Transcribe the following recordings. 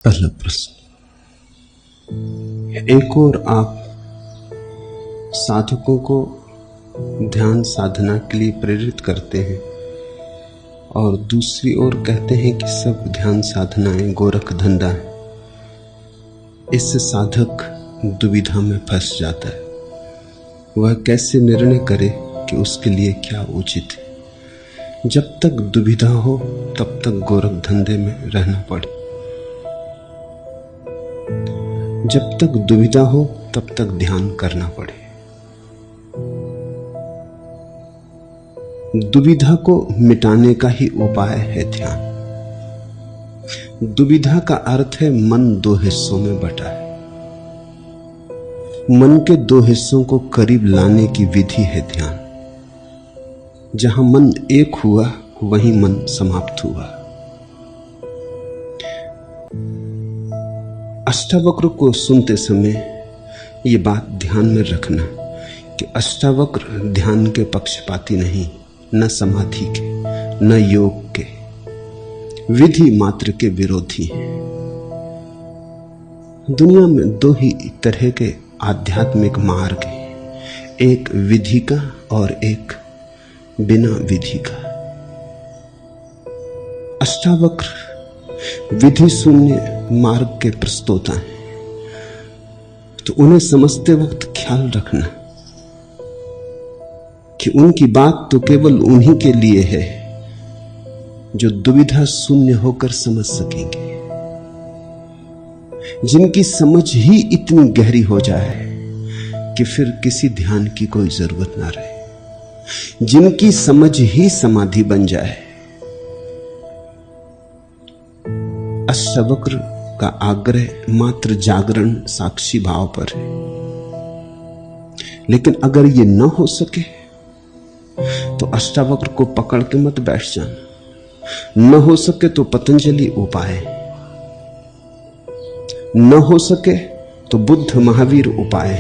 पहला प्रश्न। एक और आप साधकों को ध्यान साधना के लिए प्रेरित करते हैं और दूसरी ओर कहते हैं कि सब ध्यान साधनाएं गोरख धंधा है। इससे साधक दुविधा में फंस जाता है। वह कैसे निर्णय करे कि उसके लिए क्या उचित है। जब तक दुविधा हो तब तक गोरख धंधे में रहना पड़े। जब तक दुविधा हो तब तक ध्यान करना पड़े। दुविधा को मिटाने का ही उपाय है ध्यान। दुविधा का अर्थ है मन दो हिस्सों में बटा है। मन के दो हिस्सों को करीब लाने की विधि है ध्यान। जहां मन एक हुआ वहीं मन समाप्त हुआ। अष्टावक्र को सुनते समय ये बात ध्यान में रखना कि अष्टावक्र ध्यान के पक्षपाती नहीं, न समाधि के, न योग के, विधि मात्र के विरोधी हैं। दुनिया में दो ही तरह के आध्यात्मिक मार्ग हैं, एक विधि का और एक बिना विधि का। अष्टावक्र विधि शून्य मार्ग के प्रस्तोता हैं, तो उन्हें समझते वक्त ख्याल रखना कि उनकी बात तो केवल उन्हीं के लिए है जो दुविधा शून्य होकर समझ सकेंगे, जिनकी समझ ही इतनी गहरी हो जाए कि फिर किसी ध्यान की कोई जरूरत ना रहे, जिनकी समझ ही समाधि बन जाए। अष्टावक्र का आग्रह मात्र जागरण साक्षी भाव पर है। लेकिन अगर ये न हो सके तो अष्टावक्र को पकड़ के मत बैठ जाना। न हो सके तो पतंजलि उपाय, न हो सके तो बुद्ध महावीर उपाय।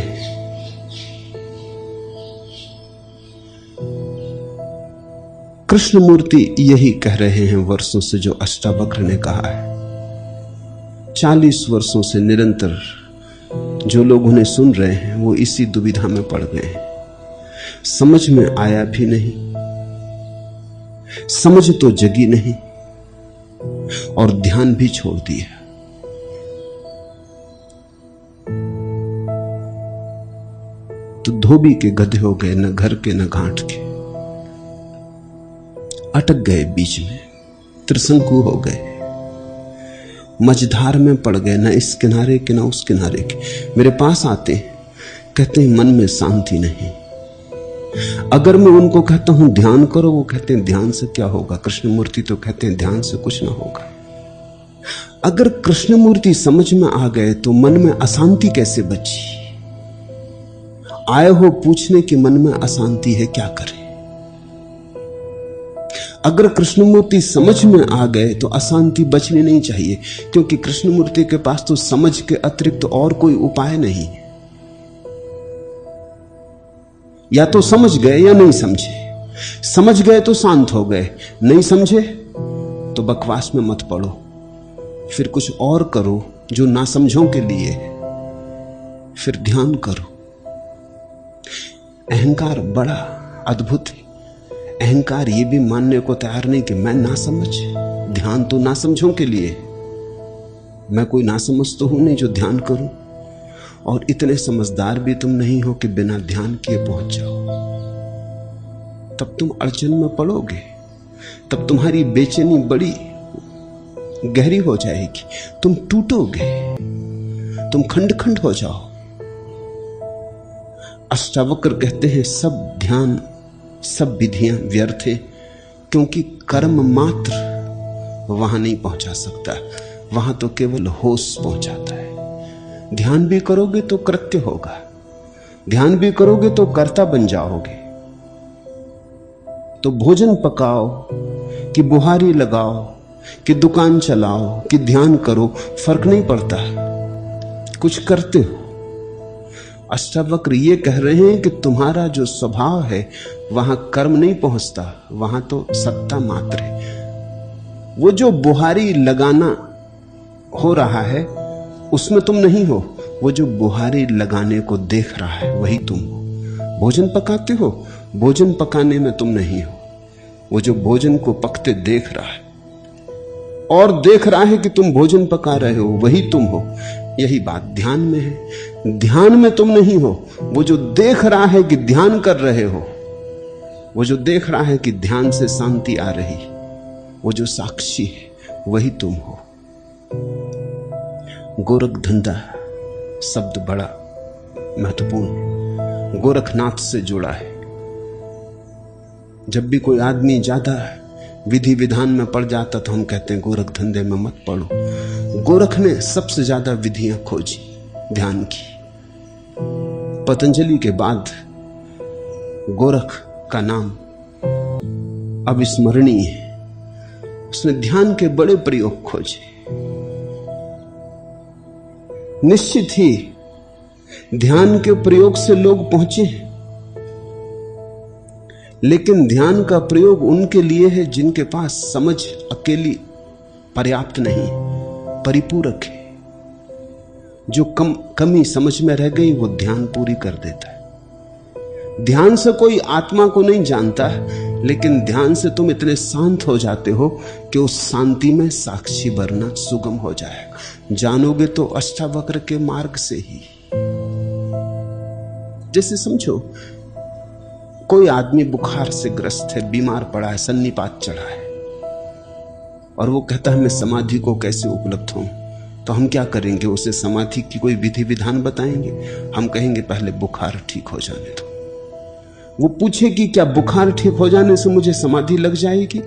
कृष्णमूर्ति यही कह रहे हैं वर्षों से जो अष्टावक्र ने कहा है। 40 वर्षों से निरंतर जो लोग उन्हें सुन रहे हैं वो इसी दुविधा में पड़ गए हैं। समझ में आया भी नहीं, समझ तो जगी नहीं और ध्यान भी छोड़ दिया। तो धोबी के गधे हो गए, न घर के न घाट के। अटक गए बीच में, त्रिशंकु हो गए, मझधार में पड़ गए, न इस किनारे के न उस किनारे के। मेरे पास आते कहते हैं मन में शांति नहीं। अगर मैं उनको कहता हूं ध्यान करो, वो कहते हैं ध्यान से क्या होगा। कृष्णमूर्ति तो कहते हैं ध्यान से कुछ ना होगा। अगर कृष्णमूर्ति समझ में आ गए तो मन में अशांति कैसे बची। आए हो पूछने कि मन में अशांति है, क्या करें। अगर कृष्णमूर्ति समझ में आ गए तो अशांति बचनी नहीं चाहिए, क्योंकि कृष्णमूर्ति के पास तो समझ के अतिरिक्त और कोई उपाय नहीं। या तो समझ गए या नहीं समझे। समझ गए तो शांत हो गए, नहीं समझे तो बकवास में मत पड़ो, फिर कुछ और करो जो ना समझों के लिए है, फिर ध्यान करो। अहंकार बड़ा अद्भुत है। अहंकार ये भी मानने को तैयार नहीं कि मैं ना समझ, ध्यान तो ना समझों के लिए। मैं कोई ना समझ तो हूं नहीं जो ध्यान करूं, और इतने समझदार भी तुम नहीं हो कि बिना ध्यान किए पहुंच जाओ। तब तुम अड़चन में पड़ोगे, तब तुम्हारी बेचैनी बड़ी गहरी हो जाएगी, तुम टूटोगे, तुम खंड खंड हो जाओ। अष्टावक्र कहते हैं सब ध्यान सब विधियां व्यर्थ है, क्योंकि कर्म मात्र वहां नहीं पहुंचा सकता, वहां तो केवल होश पहुंचाता है। ध्यान भी करोगे तो कृत्य होगा, ध्यान भी करोगे तो कर्ता बन जाओगे। तो भोजन पकाओ कि बुहारी लगाओ कि दुकान चलाओ कि ध्यान करो, फर्क नहीं पड़ता, कुछ करते हो। अष्टावक्र ये कह रहे हैं कि तुम्हारा जो स्वभाव है वहां कर्म नहीं पहुंचता, वहां तो सत्ता मात्र है। वो जो बुहारी लगाना हो रहा है उसमें तुम नहीं हो। वो जो बुहारी लगाने को देख रहा है वही तुम हो। भोजन पकाते हो, भोजन पकाने में तुम नहीं हो। वो जो भोजन को पकते देख रहा है और देख रहा है कि तुम भोजन पका रहे हो, वही तुम हो। यही बात ध्यान में है। ध्यान में तुम नहीं हो। वो जो देख रहा है कि ध्यान कर रहे हो, वो जो देख रहा है कि ध्यान से शांति आ रही, वो जो साक्षी है वही तुम हो। गोरख धंधा शब्द बड़ा महत्वपूर्ण, गोरखनाथ से जुड़ा है। जब भी कोई आदमी ज्यादा विधि विधान में पड़ जाता तो हम कहते हैं गोरख धंधे में मत पड़ो। गोरख ने सबसे ज्यादा विधियां खोजी ध्यान की। पतंजलि के बाद गोरख का नाम अविस्मरणीय है। उसने ध्यान के बड़े प्रयोग खोजे। निश्चित ही ध्यान के प्रयोग से लोग पहुंचे हैं, लेकिन ध्यान का प्रयोग उनके लिए है जिनके पास समझ अकेली पर्याप्त नहीं, परिपूरक है। जो कमी समझ में रह गई वो ध्यान पूरी कर देता है। ध्यान से कोई आत्मा को नहीं जानता, लेकिन ध्यान से तुम इतने शांत हो जाते हो कि उस शांति में साक्षी बनना सुगम हो जाएगा। जानोगे तो अष्टावक्र के मार्ग से ही। जैसे समझो कोई आदमी बुखार से ग्रस्त है, बीमार पड़ा है, सन्निपात चढ़ा है, और वो कहता है मैं समाधि को कैसे उपलब्ध हूं। तो हम क्या करेंगे? उसे समाधि की कोई विधि विधान बताएंगे? हम कहेंगे पहले बुखार ठीक हो जाने दो। वो पूछेगी क्या बुखार ठीक हो जाने से मुझे समाधि लग जाएगी?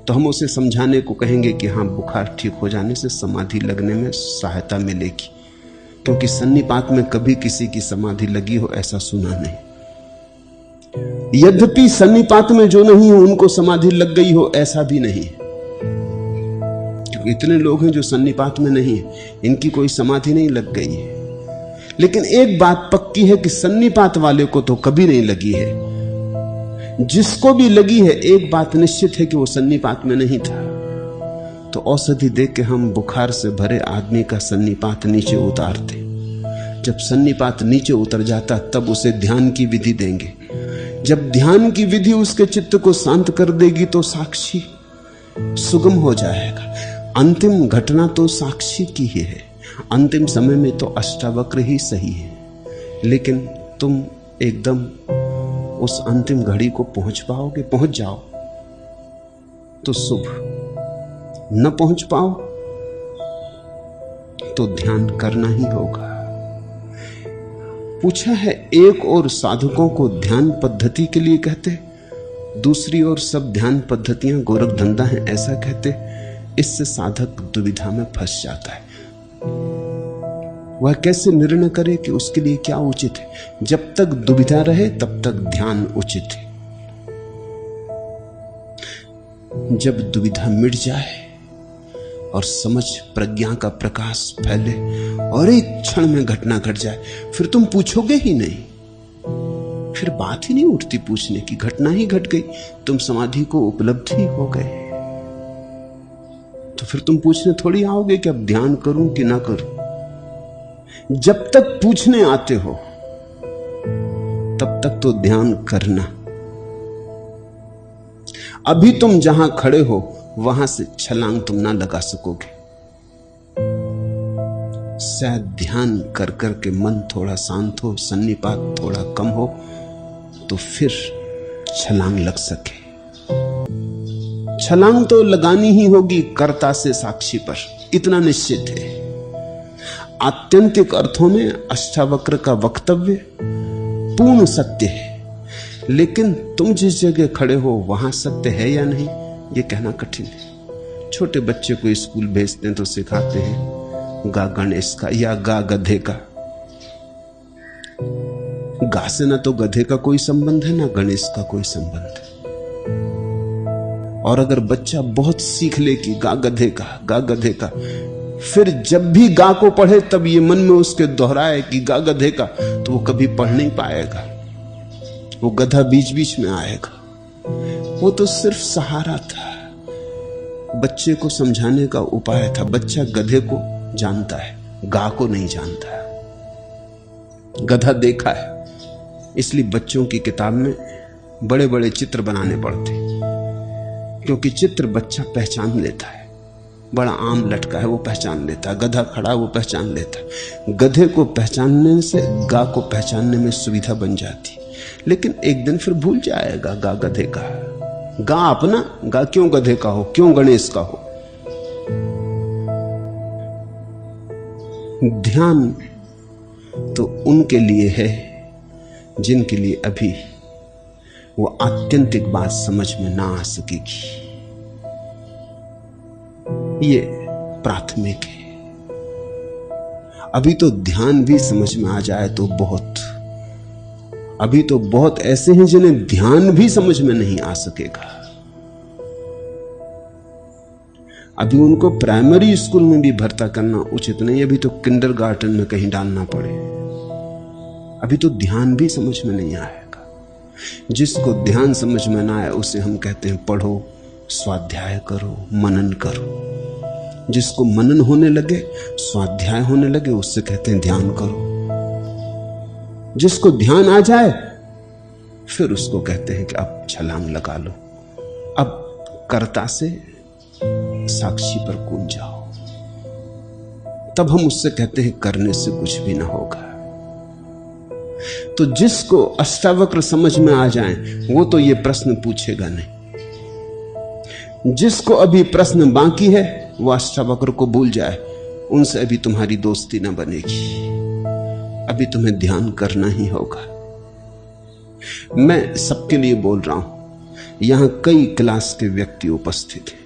तो हम उसे समझाने को कहेंगे कि हाँ, बुखार ठीक हो जाने से समाधि लगने में सहायता मिलेगी, क्योंकि सन्निपात में कभी किसी की समाधि लगी हो ऐसा सुना नहीं। यद्यपि सन्निपात में जो नहीं हो उनको समाधि लग गई हो ऐसा भी नहीं, क्योंकि इतने लोग हैं जो सन्निपात में नहीं है, इनकी कोई समाधि नहीं लग गई है। लेकिन एक बात पक्की है कि सन्निपात वाले को तो कभी नहीं लगी है। जिसको भी लगी है एक बात निश्चित है कि वो सन्निपात में नहीं था। तो औषधि देख के हम बुखार से भरे आदमी का सन्निपात नीचे उतारते। जब सन्निपात नीचे उतर जाता तब उसे ध्यान की विधि देंगे। जब ध्यान की विधि उसके चित्त को शांत कर देगी तो साक्षी सुगम हो जाएगा। अंतिम घटना तो साक्षी की ही है। अंतिम समय में तो अष्टावक्र ही सही है, लेकिन तुम एकदम उस अंतिम घड़ी को पहुंच पाओगे? पहुंच जाओ तो शुभ, न पहुंच पाओ तो ध्यान करना ही होगा। पूछा है, एक और साधकों को ध्यान पद्धति के लिए कहते, दूसरी ओर सब ध्यान पद्धतियां गोरख धंधा है ऐसा कहते। इससे साधक दुविधा में फंस जाता है। वह कैसे निर्णय करे कि उसके लिए क्या उचित है? जब तक दुविधा रहे तब तक ध्यान उचित है। जब दुविधा मिट जाए और समझ प्रज्ञा का प्रकाश फैले और एक क्षण में घटना घट जाए, फिर तुम पूछोगे ही नहीं। फिर बात ही नहीं उठती पूछने की, घटना ही घट गई, तुम समाधि को उपलब्ध ही हो गए। तो फिर तुम पूछने थोड़ी आओगे कि अब ध्यान करूं कि ना करूं। जब तक पूछने आते हो तब तक तो ध्यान करना। अभी तुम जहां खड़े हो वहां से छलांग तुम ना लगा सकोगे। शायद ध्यान कर कर के मन थोड़ा शांत हो, सन्निपात थोड़ा कम हो, तो फिर छलांग लग सके। छलांग तो लगानी ही होगी कर्ता से साक्षी पर, इतना निश्चित है। आत्यंतिक अर्थों में अष्टावक्र का वक्तव्य पूर्ण सत्य है, लेकिन तुम जिस जगह खड़े हो वहां सत्य है या नहीं ये कहना कठिन है। छोटे बच्चे को स्कूल भेजते हैं तो सिखाते हैं गा गणेश का या गा गधे का। गा से ना तो गधे का कोई संबंध है ना गणेश का कोई संबंध है। और अगर बच्चा बहुत सीख ले कि गा गधे का, फिर जब भी गा को पढ़े तब ये मन में उसके दोहराए कि गा गधे का, तो वो कभी पढ़ नहीं पाएगा। वो गधा बीच बीच में आएगा। वो तो सिर्फ सहारा था, बच्चे को समझाने का उपाय था। बच्चा गधे को जानता है, गाय को नहीं जानता है। गधा देखा है, इसलिए बच्चों की किताब में बड़े बड़े चित्र बनाने पड़ते, क्योंकि चित्र बच्चा पहचान लेता है। बड़ा आम लटका है वो पहचान लेता है, गधा खड़ा है वो पहचान लेता है। गधे को पहचानने से गाय को पहचानने में सुविधा बन जाती, लेकिन एक दिन फिर भूल जाएगा गाय गधे का। गाय अपना, गाय क्यों गधे का हो, क्यों गणेश का हो। ध्यान तो उनके लिए है जिनके लिए अभी वो आत्यंतिक बात समझ में ना आ सकेगी। ये प्राथमिक है। अभी तो ध्यान भी समझ में आ जाए तो बहुत। अभी तो बहुत ऐसे हैं जिन्हें ध्यान भी समझ में नहीं आ सकेगा। अभी उनको प्राइमरी स्कूल में भी भर्ता करना उचित नहीं। अभी तो किंडरगार्टन में कहीं डालना पड़े। अभी तो ध्यान भी समझ में नहीं आएगा। जिसको ध्यान समझ में ना आए उसे हम कहते हैं पढ़ो, स्वाध्याय करो, मनन करो। जिसको मनन होने लगे, स्वाध्याय होने लगे, उससे कहते हैं ध्यान करो। जिसको ध्यान आ जाए फिर उसको कहते हैं कि अब छलांग लगा लो, अब कर्ता से साक्षी पर कूद जाओ। तब हम उससे कहते हैं करने से कुछ भी ना होगा। तो जिसको अष्टावक्र समझ में आ जाए वो तो ये प्रश्न पूछेगा नहीं। जिसको अभी प्रश्न बाकी है वो अष्टावक्र को भूल जाए, उनसे अभी तुम्हारी दोस्ती ना बनेगी। अभी तुम्हें ध्यान करना ही होगा। मैं सबके लिए बोल रहा हूं। यहां कई क्लास के व्यक्ति उपस्थित हैं।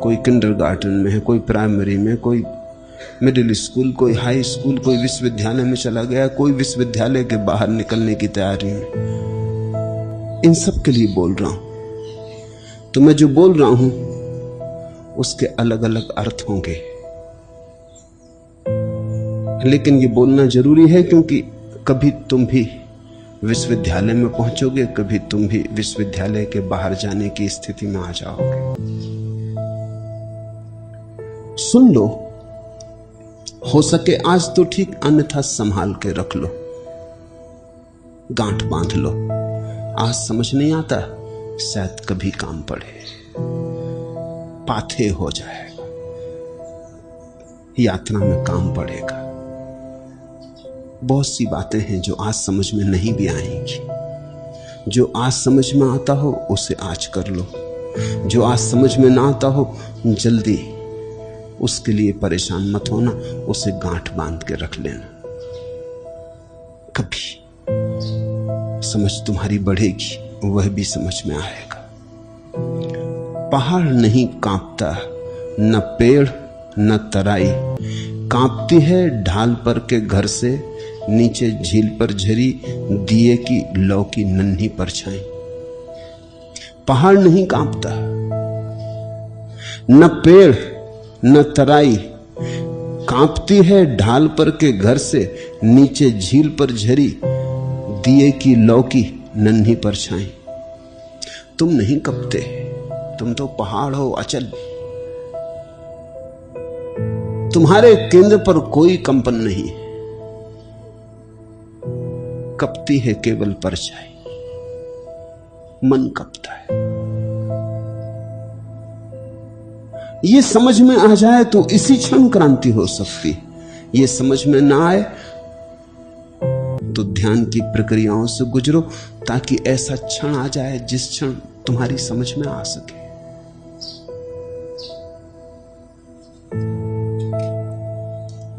कोई किंडरगार्टन में है, कोई प्राइमरी में, कोई मिडिल स्कूल, कोई हाई स्कूल, कोई विश्वविद्यालय में चला गया, कोई विश्वविद्यालय के बाहर निकलने की तैयारी में। इन सब के लिए बोल रहा हूं। तो मैं जो बोल रहा हूं उसके अलग अलग अर्थ होंगे, लेकिन ये बोलना जरूरी है क्योंकि कभी तुम भी विश्वविद्यालय में पहुंचोगे, कभी तुम भी विश्वविद्यालय के बाहर जाने की स्थिति में आ जाओगे। सुन लो, हो सके आज तो ठीक, अन्यथा संभाल के रख लो, गांठ बांध लो। आज समझ नहीं आता, शायद कभी काम पड़े, पाथे हो जाएगा, यात्रा में काम पड़ेगा। बहुत सी बातें हैं जो आज समझ में नहीं भी आएंगी। जो आज समझ में आता हो उसे आज कर लो, जो आज समझ में ना आता हो जल्दी उसके लिए परेशान मत होना, उसे गांठ बांध के रख लेना। कभी समझ तुम्हारी बढ़ेगी, वह भी समझ में आएगा। पहाड़ नहीं कांपता, न पेड़ न तराई, कांपती है ढाल पर के घर से, नीचे झील पर झरी दिए की लौ की नन्ही परछाई। पहाड़ नहीं कांपता, न पेड़ न तराई, कांपती है ढाल पर के घर से, नीचे झील पर झरी दिए की लौ की नन्ही परछाई। तुम नहीं कपते, तुम तो पहाड़ हो अचल। तुम्हारे केंद्र पर कोई कंपन नहीं, कपती है केवल परछाई, मन कपता है। ये समझ में आ जाए तो इसी क्षण क्रांति हो सकती। ये समझ में ना आए तो ध्यान की प्रक्रियाओं से गुजरो, ताकि ऐसा क्षण आ जाए जिस क्षण तुम्हारी समझ में आ सके।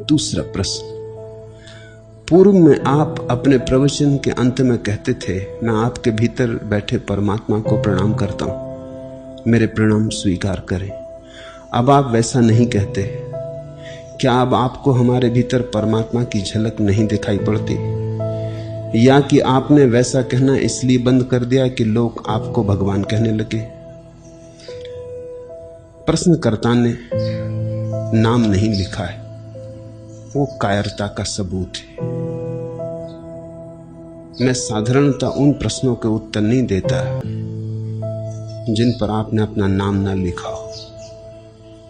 दूसरा प्रश्न, पूर्व में आप अपने प्रवचन के अंत में कहते थे, मैं आपके भीतर बैठे परमात्मा को प्रणाम करता हूं, मेरे प्रणाम स्वीकार करें। अब आप वैसा नहीं कहते। क्या अब आपको हमारे भीतर परमात्मा की झलक नहीं दिखाई पड़ती, या कि आपने वैसा कहना इसलिए बंद कर दिया कि लोग आपको भगवान कहने लगे? प्रश्नकर्ता ने नाम नहीं लिखा है, वो कायरता का सबूत है। मैं साधारणतः उन प्रश्नों के उत्तर नहीं देता जिन पर आपने अपना नाम ना लिखा हो।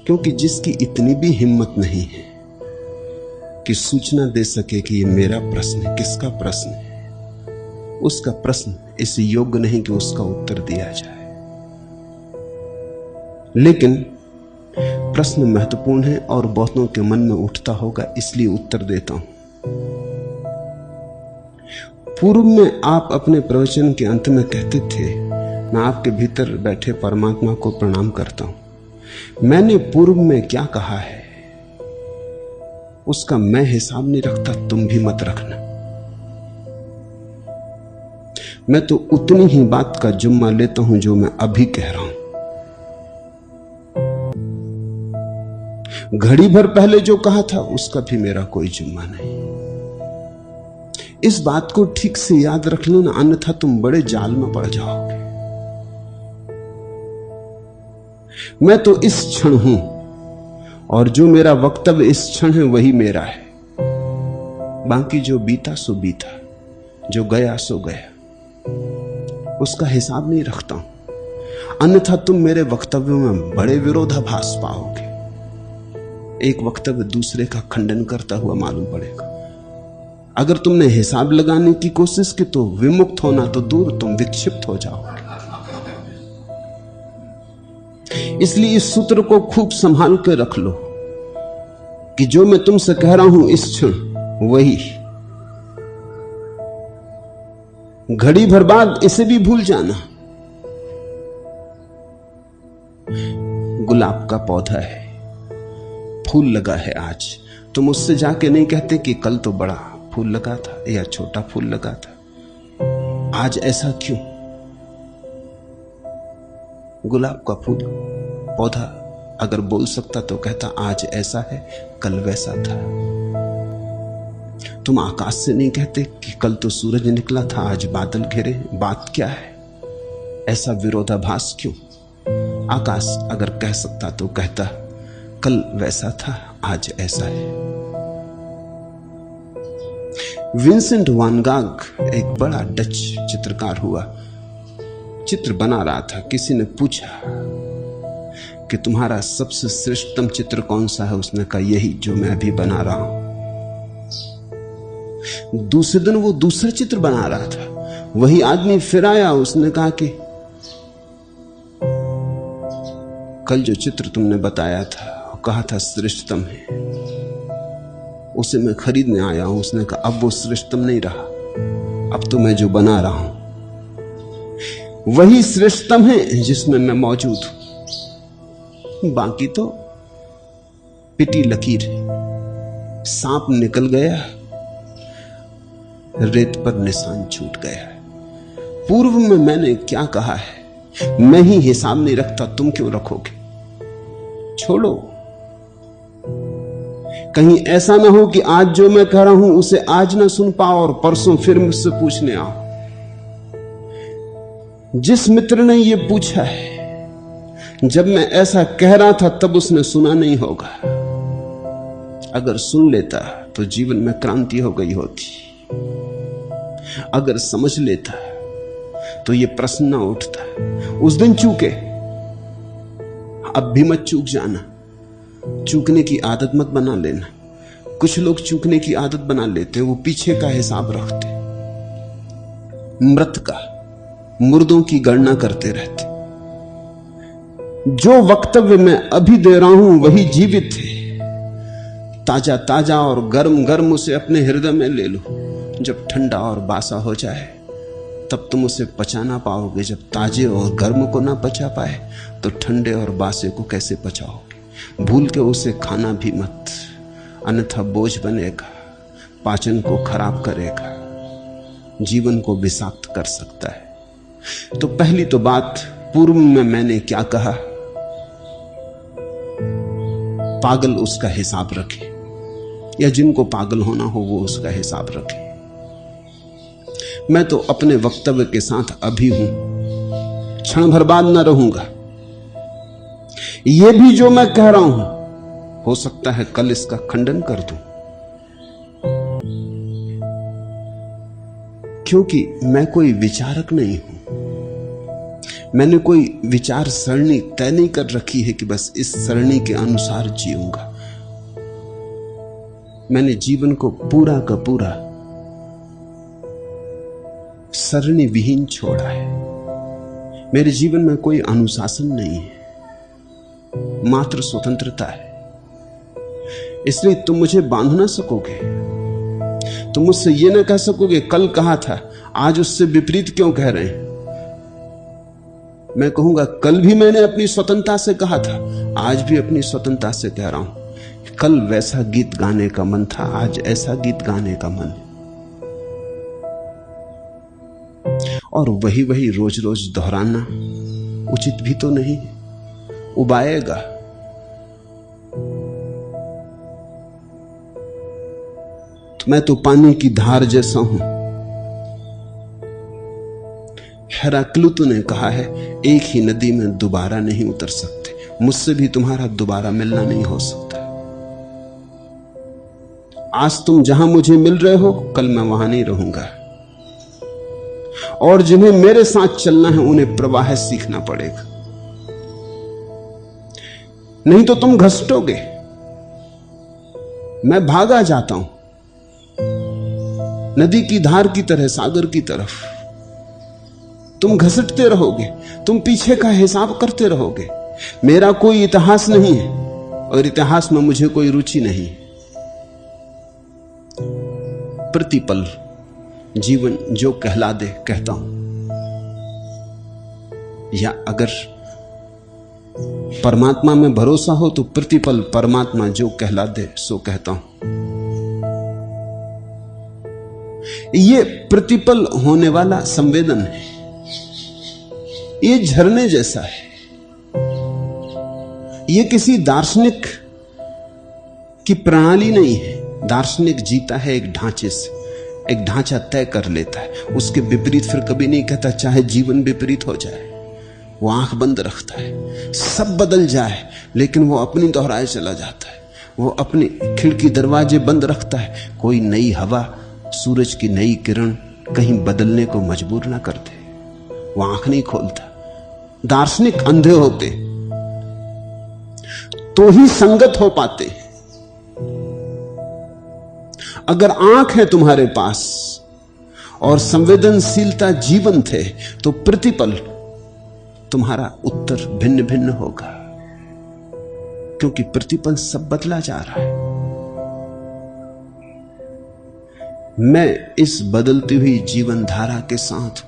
क्योंकि जिसकी इतनी भी हिम्मत नहीं है कि सूचना दे सके कि ये मेरा प्रश्न है, किसका प्रश्न है, उसका प्रश्न इस योग्य नहीं कि उसका उत्तर दिया जाए। लेकिन प्रश्न महत्वपूर्ण है और बहुतों के मन में उठता होगा, इसलिए उत्तर देता हूं। पूर्व में आप अपने प्रवचन के अंत में कहते थे, मैं आपके भीतर बैठे परमात्मा को प्रणाम करता हूं। मैंने पूर्व में क्या कहा है उसका मैं हिसाब नहीं रखता, तुम भी मत रखना। मैं तो उतनी ही बात का जुम्मा लेता हूं जो मैं अभी कह रहा हूं। घड़ी भर पहले जो कहा था उसका भी मेरा कोई जुम्मा नहीं। इस बात को ठीक से याद रख लेना, अन्यथा तुम बड़े जाल में पड़ जाओगे। मैं तो इस क्षण हूं और जो मेरा वक्तव्य इस क्षण है वही मेरा है। बाकी जो बीता सो बीता, जो गया सो गया, उसका हिसाब नहीं रखता हूं। अन्यथा तुम मेरे वक्तव्यों में बड़े विरोधाभास पाओगे। एक वक्तव्य दूसरे का खंडन करता हुआ मालूम पड़ेगा। अगर तुमने हिसाब लगाने की कोशिश की तो विमुक्त होना तो दूर, तुम विक्षिप्त हो जाओगे। इसलिए इस सूत्र को खूब संभाल कर रख लो कि जो मैं तुमसे कह रहा हूं इस क्षण वही। घड़ी भर बाद इसे भी भूल जाना। गुलाब का पौधा है, फूल लगा है आज, तुम उससे जाके नहीं कहते कि कल तो बड़ा फूल लगा था या छोटा फूल लगा था, आज ऐसा क्यों। गुलाब का फूल पौधा अगर बोल सकता तो कहता आज ऐसा है, कल वैसा था। तुम आकाश से नहीं कहते कि कल तो सूरज निकला था, आज बादल घिरे, बात क्या है, ऐसा विरोधाभास क्यों। आकाश अगर कह सकता तो कहता कल वैसा था, आज ऐसा है। विंसेंट वान गॉग एक बड़ा डच चित्रकार हुआ, चित्र बना रहा था। किसी ने पूछा कि तुम्हारा सबसे श्रेष्ठतम चित्र कौन सा है। उसने कहा यही जो मैं अभी बना रहा हूं। दूसरे दिन वो दूसरा चित्र बना रहा था, वही आदमी फिर आया, उसने कहा कि कल जो चित्र तुमने बताया था, कहा था श्रेष्ठतम है, उसे मैं खरीदने आया हूं। उसने कहा अब वो श्रेष्ठतम नहीं रहा, अब तो मैं जो बना रहा हूं वही श्रेष्ठतम है जिसमें मैं मौजूद हूं। बाकी तो पिटी लकीर है, सांप निकल गया, रेत पर निशान छूट गया। पूर्व में मैंने क्या कहा है मैं ही हिसाब नहीं रखता, तुम क्यों रखोगे। छोड़ो, कहीं ऐसा ना हो कि आज जो मैं कह रहा हूं उसे आज ना सुन पाओ और परसों फिर मुझसे पूछने आओ। जिस मित्र ने यह पूछा है, जब मैं ऐसा कह रहा था तब उसने सुना नहीं होगा। अगर सुन लेता तो जीवन में क्रांति हो गई होती। अगर समझ लेता तो यह प्रश्न ना उठता। उस दिन चूके, अब भी मत चूक जाना। चूकने की आदत मत बना लेना। कुछ लोग चूकने की आदत बना लेते, वो पीछे का हिसाब रखते, मृत का, मुर्दों की गणना करते रहते। जो वक्तव्य मैं अभी दे रहा हूं वही जीवित है, ताजा ताजा और गर्म गर्म उसे अपने हृदय में ले लो। जब ठंडा और बासा हो जाए तब तुम उसे पचा ना पाओगे। जब ताजे और गर्म को ना पचा पाए तो ठंडे और बासे को कैसे पचाओगे। भूल के उसे खाना भी मत, अन्यथा बोझ बनेगा, पाचन को खराब करेगा, जीवन को विषाक्त कर सकता है। तो पहली तो बात, पूर्व में मैंने क्या कहा, पागल उसका हिसाब रखे, या जिनको पागल होना हो वो उसका हिसाब रखे। मैं तो अपने वक्तव्य के साथ अभी हूं, क्षण भर बाद न रहूंगा। यह भी जो मैं कह रहा हूं हो सकता है कल इसका खंडन कर दूं, क्योंकि मैं कोई विचारक नहीं हूं। मैंने कोई विचार सरणी तय नहीं कर रखी है कि बस इस सरणी के अनुसार जीऊंगा। मैंने जीवन को पूरा का पूरा सरणी विहीन छोड़ा है। मेरे जीवन में कोई अनुशासन नहीं है, मात्र स्वतंत्रता है। इसलिए तुम मुझे बांध ना सकोगे। तुम मुझसे यह ना कह सकोगे कल कहा था, आज उससे विपरीत क्यों कह रहे हैं। मैं कहूंगा कल भी मैंने अपनी स्वतंत्रता से कहा था, आज भी अपनी स्वतंत्रता से कह रहा हूं। कल वैसा गीत गाने का मन था, आज ऐसा गीत गाने का मन है। और वही वही रोज रोज दोहराना उचित भी तो नहीं, उबाएगा। तो मैं तो पानी की धार जैसा हूं। हेराक्लितु ने कहा है, एक ही नदी में दोबारा नहीं उतर सकते। मुझसे भी तुम्हारा दोबारा मिलना नहीं हो सकता। आज तुम जहां मुझे मिल रहे हो, कल मैं वहां नहीं रहूंगा। और जिन्हें मेरे साथ चलना है उन्हें प्रवाह सीखना पड़ेगा, नहीं तो तुम घसटोगे। मैं भागा जाता हूं नदी की धार की तरह, सागर की तरफ। तुम घसटते रहोगे, तुम पीछे का हिसाब करते रहोगे। मेरा कोई इतिहास नहीं है और इतिहास में मुझे कोई रुचि नहीं। प्रतिपल जीवन जो कहला दे कहता हूं, या अगर परमात्मा में भरोसा हो तो प्रतिपल परमात्मा जो कहला दे सो कहता हूं। ये प्रतिपल होने वाला संवेदन है, ये झरने जैसा है। ये किसी दार्शनिक की प्रणाली नहीं है। दार्शनिक जीता है एक ढांचे से, एक ढांचा तय कर लेता है, उसके विपरीत फिर कभी नहीं कहता, चाहे जीवन विपरीत हो जाए। वो आंख बंद रखता है, सब बदल जाए, लेकिन वो अपनी दोहराए चला जाता है। वो अपनी खिड़की दरवाजे बंद रखता है, कोई नई हवा, सूरज की नई किरण कहीं बदलने को मजबूर ना कर दे। वो आंख नहीं खोलता। दार्शनिक अंधे होते तो ही संगत हो पाते। अगर आंख है तुम्हारे पास और संवेदनशीलता जीवंत है, तो प्रतिपल तुम्हारा उत्तर भिन्न भिन्न होगा, क्योंकि प्रतिपल सब बदला जा रहा है। मैं इस बदलती हुई जीवन धारा के साथ,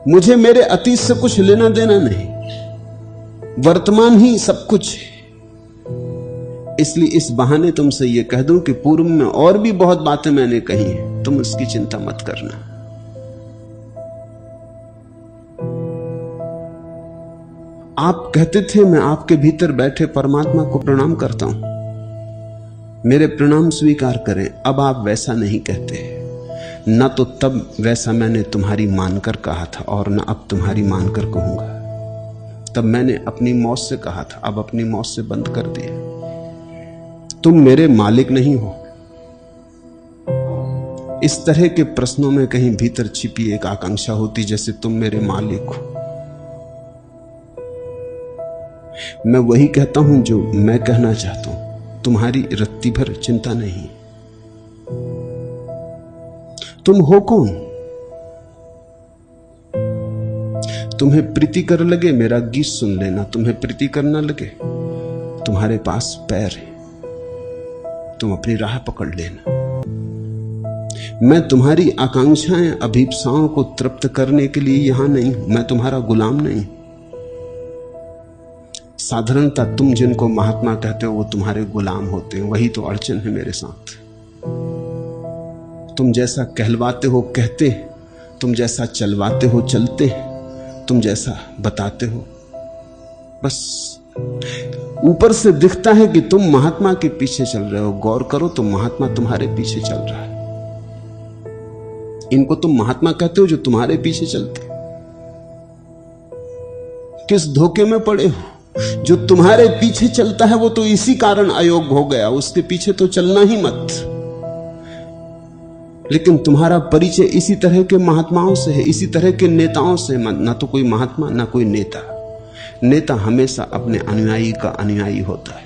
मुझे मेरे अतीत से कुछ लेना देना नहीं, वर्तमान ही सब कुछ है। इसलिए इस बहाने तुमसे यह कह दूं कि पूर्व में और भी बहुत बातें मैंने कही हैं, तुम उसकी चिंता मत करना। आप कहते थे मैं आपके भीतर बैठे परमात्मा को प्रणाम करता हूं, मेरे प्रणाम स्वीकार करें। अब आप वैसा नहीं कहते, ना तो तब वैसा मैंने तुम्हारी मानकर कहा था और ना अब तुम्हारी मानकर कहूंगा। तब मैंने अपनी मौत से कहा था, अब अपनी मौत से बंद कर दिया। तुम मेरे मालिक नहीं हो। इस तरह के प्रश्नों में कहीं भीतर छिपी एक आकांक्षा होती, जैसे तुम मेरे मालिक हो। मैं वही कहता हूं जो मैं कहना चाहता हूं, तुम्हारी रत्ती भर चिंता नहीं। तुम हो कौन? तुम्हें प्रीति कर लगे मेरा गीत सुन लेना, तुम्हें प्रीति करना लगे तुम्हारे पास पैर है, तुम अपनी राह पकड़ लेना। मैं तुम्हारी आकांक्षाएं अभीप्साओं को तृप्त करने के लिए यहां नहीं हूं। मैं तुम्हारा गुलाम नहीं। साधारणता तुम जिनको महात्मा कहते हो वो तुम्हारे गुलाम होते हैं, वही तो अड़चन है मेरे साथ। तुम जैसा कहलवाते हो कहते, तुम जैसा चलवाते हो चलते, तुम जैसा बताते हो बस। ऊपर से दिखता है कि तुम महात्मा के पीछे चल रहे हो, गौर करो तो महात्मा तुम्हारे पीछे चल रहा है। इनको तुम महात्मा कहते हो जो तुम्हारे पीछे चलते। किस धोखे में पड़े हो? जो तुम्हारे पीछे चलता है वो तो इसी कारण अयोग्य हो गया, उसके पीछे तो चलना ही मत। लेकिन तुम्हारा परिचय इसी तरह के महात्माओं से है, इसी तरह के नेताओं से। ना तो कोई महात्मा ना कोई नेता। नेता हमेशा अपने अनुयायी का अनुयायी होता है।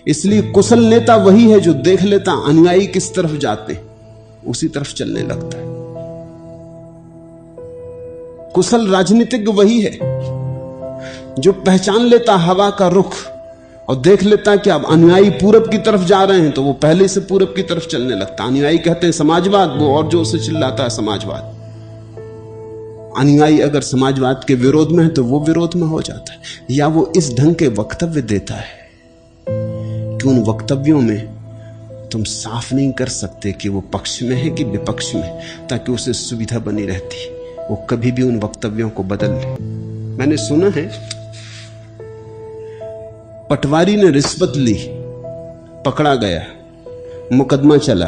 इसलिए कुशल नेता वही है जो देख लेता अनुयायी किस तरफ जाते उसी तरफ चलने लगता है। कुशल राजनीतिज्ञ वही है जो पहचान लेता हवा का रुख और देख लेता कि अब अनुयायी पूरब की तरफ जा रहे हैं तो वो पहले से पूरब की तरफ चलने लगता। अनुयायी कहते हैं समाजवाद, वो और जोर से चिल्लाता है समाजवाद। अनुयायी अगर समाजवाद के विरोध में है तो वो विरोध में हो जाता है, या वो इस ढंग के वक्तव्य देता है कि उन वक्तव्यों में तुम साफ नहीं कर सकते कि वो पक्ष में है कि विपक्ष में, ताकि उसे सुविधा बनी रहती, वो कभी भी उन वक्तव्यों को बदल ले। मैंने सुना है पटवारी ने रिश्वत ली, पकड़ा गया, मुकदमा चला।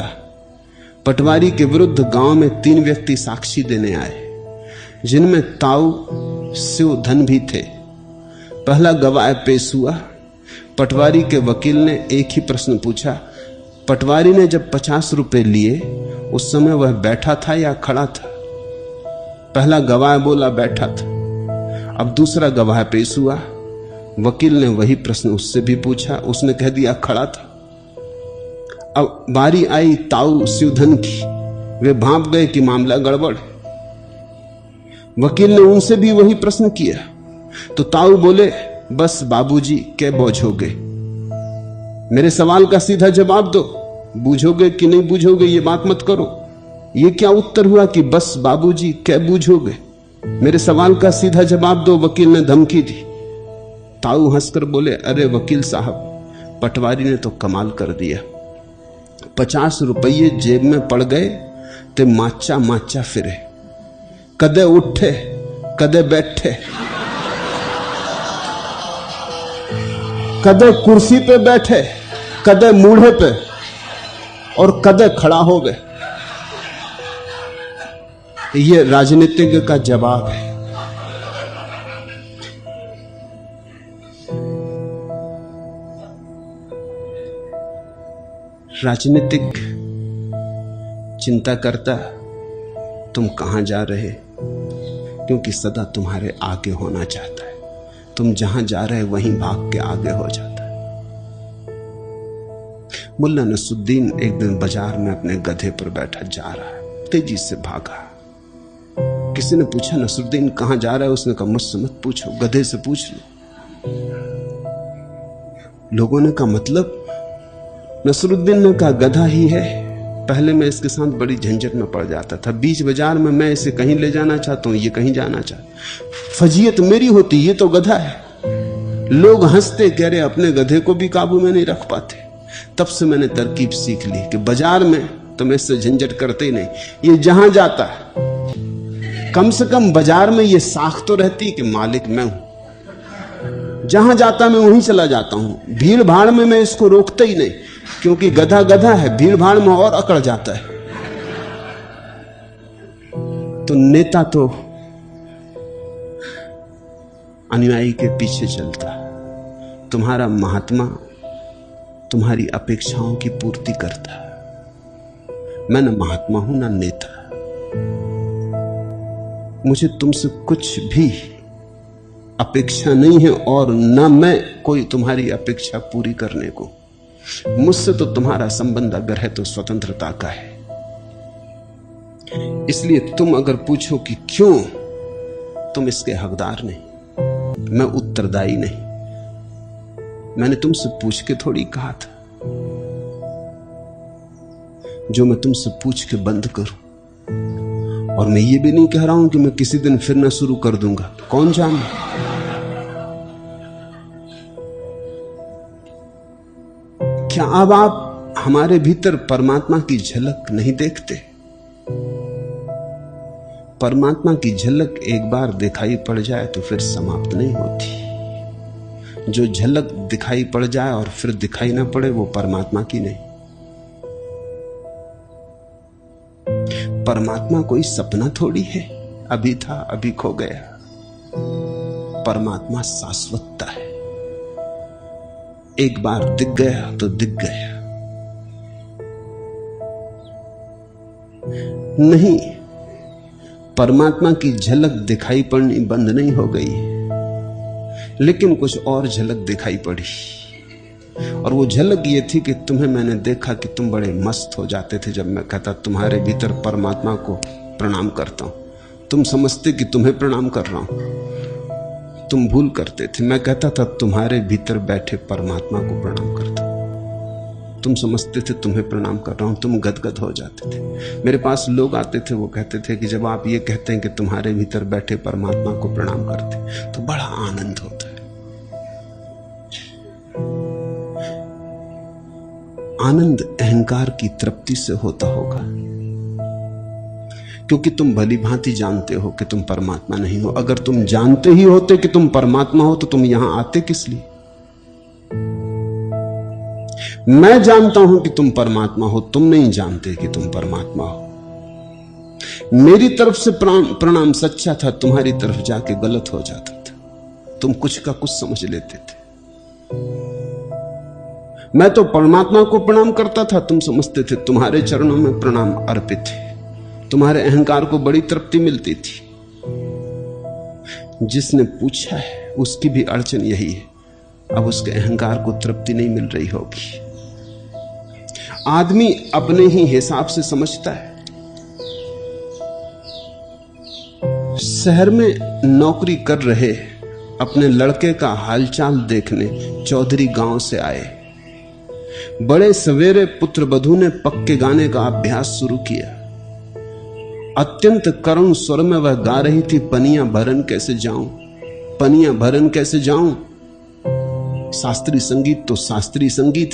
पटवारी के विरुद्ध गांव में 3 व्यक्ति साक्षी देने आए, जिनमें ताऊ शिव धन भी थे। पहला गवाह पेश हुआ। पटवारी के वकील ने एक ही प्रश्न पूछा, पटवारी ने जब 50 रुपए लिए उस समय वह बैठा था या खड़ा था? पहला गवाह बोला बैठा था। अब दूसरा गवाह पेश हुआ। वकील ने वही प्रश्न उससे भी पूछा, उसने कह दिया खड़ा था। अब बारी आई ताऊ शिवधन की, वे भांप गए कि मामला गड़बड़। वकील ने उनसे भी वही प्रश्न किया तो ताऊ बोले, बस बाबूजी क्या बूझोगे, मेरे सवाल का सीधा जवाब दो, बूझोगे कि नहीं बूझोगे ये बात मत करो। ये क्या उत्तर हुआ कि बस बाबूजी क्या बूझोगे, मेरे सवाल का सीधा जवाब दो, वकील ने धमकी दी। ताऊ हंसकर बोले, अरे वकील साहब, पटवारी ने तो कमाल कर दिया, 50 रुपये जेब में पड़ गए ते माचा माचा फिरे, कदे उठे कदे बैठे, कदे कुर्सी पे बैठे, कदे मूढ़े पे और कदे खड़ा हो गए। ये राजनीतिज्ञ का जवाब है। राजनीतिक चिंता करता तुम कहां जा रहे, क्योंकि सदा तुम्हारे आगे होना चाहता है। तुम जहां जा रहे वहीं भाग के आगे हो जाता है। मुल्ला नसरुद्दीन एक दिन बाजार में अपने गधे पर बैठा जा रहा है, तेजी से भागा। किसी ने पूछा, नसरुद्दीन कहां जा रहा है? उसने कहा, मुझसे मत पूछो, गधे से पूछ लो। लोगों ने कहा, मतलब? नसरुद्दीन ने कहा, गधा ही है, पहले मैं इसके साथ बड़ी झंझट में पड़ जाता था, बीच बाजार में मैं इसे कहीं ले जाना चाहता हूं, ये कहीं जाना चाहता, फजीयत मेरी होती, ये तो गधा है। लोग हंसते, कह रहे अपने गधे को भी काबू में नहीं रख पाते। तब से मैंने तरकीब सीख ली कि बाजार में तो मैं इससे झंझट करते ही नहीं, ये जहां जाता है कम से कम बाजार में ये साख तो रहती कि मालिक मैं हूं, जहां जाता मैं वहीं चला जाता हूं। भीड़ भाड़ में मैं इसको रोकता ही नहीं, क्योंकि गधा गधा है, भीड़ भाड़ में और अकड़ जाता है। तो नेता तो अनुयायी के पीछे चलता, तुम्हारा महात्मा तुम्हारी अपेक्षाओं की पूर्ति करता। मैं न महात्मा हूं ना नेता, मुझे तुमसे कुछ भी अपेक्षा नहीं है और न मैं कोई तुम्हारी अपेक्षा पूरी करने को। मुझसे तो तुम्हारा संबंध अगर है तो स्वतंत्रता का है। इसलिए तुम अगर पूछो कि क्यों, तुम इसके हकदार नहीं, मैं उत्तरदायी नहीं। मैंने तुमसे पूछ के थोड़ी कहा था, जो मैं तुमसे पूछ के बंद करूं। और मैं ये भी नहीं कह रहा हूं कि मैं किसी दिन फिर ना शुरू कर दूंगा, कौन जाने। क्या अब आप हमारे भीतर परमात्मा की झलक नहीं देखते? परमात्मा की झलक एक बार दिखाई पड़ जाए तो फिर समाप्त नहीं होती। जो झलक दिखाई पड़ जाए और फिर दिखाई ना पड़े वो परमात्मा की नहीं। परमात्मा कोई सपना थोड़ी है, अभी था अभी खो गया। परमात्मा शाश्वतता है, एक बार दिख गया तो दिख गया। नहीं, परमात्मा की झलक दिखाई पड़नी बंद नहीं हो गई, लेकिन कुछ और झलक दिखाई पड़ी। और वो झलक ये थी कि तुम्हें मैंने देखा कि तुम बड़े मस्त हो जाते थे जब मैं कहता तुम्हारे भीतर परमात्मा को प्रणाम करता हूं। तुम समझते कि तुम्हें प्रणाम कर रहा हूं, तुम भूल करते थे। मैं कहता था तुम्हारे भीतर बैठे परमात्मा को प्रणाम करता हूं। तुम समझते थे तुम्हें प्रणाम कर रहा हूं, तुम गदगद हो जाते थे। मेरे पास लोग आते थे, वो कहते थे कि जब आप ये कहते हैं कि तुम्हारे भीतर बैठे परमात्मा को प्रणाम करते तो बड़ा आनंद होता है। आनंद अहंकार की तृप्ति से होता होगा, क्योंकि तुम भली भांति जानते हो कि तुम परमात्मा नहीं हो। अगर तुम जानते ही होते कि तुम परमात्मा हो तो तुम यहां आते किस लिए? मैं जानता हूं कि तुम परमात्मा हो, तुम नहीं जानते कि तुम परमात्मा हो। मेरी तरफ से प्रणाम सच्चा था, तुम्हारी तरफ जाके गलत हो जाता था। तुम कुछ का कुछ समझ लेते थे। मैं तो परमात्मा को प्रणाम करता था, तुम समझते थे तुम्हारे चरणों में प्रणाम अर्पित है। तुम्हारे अहंकार को बड़ी तृप्ति मिलती थी। जिसने पूछा है उसकी भी अड़चन यही है, अब उसके अहंकार को तृप्ति नहीं मिल रही होगी। आदमी अपने ही हिसाब से समझता है। शहर में नौकरी कर रहे अपने लड़के का हालचाल देखने चौधरी गांव से आए। बड़े सवेरे पुत्र वधू ने पक्के गाने का अभ्यास शुरू किया। अत्यंत करुण स्वर में वह गा रही थी, पनियां भरन कैसे जाऊं, पनियां भरन कैसे जाऊं। शास्त्रीय संगीत तो शास्त्रीय संगीत,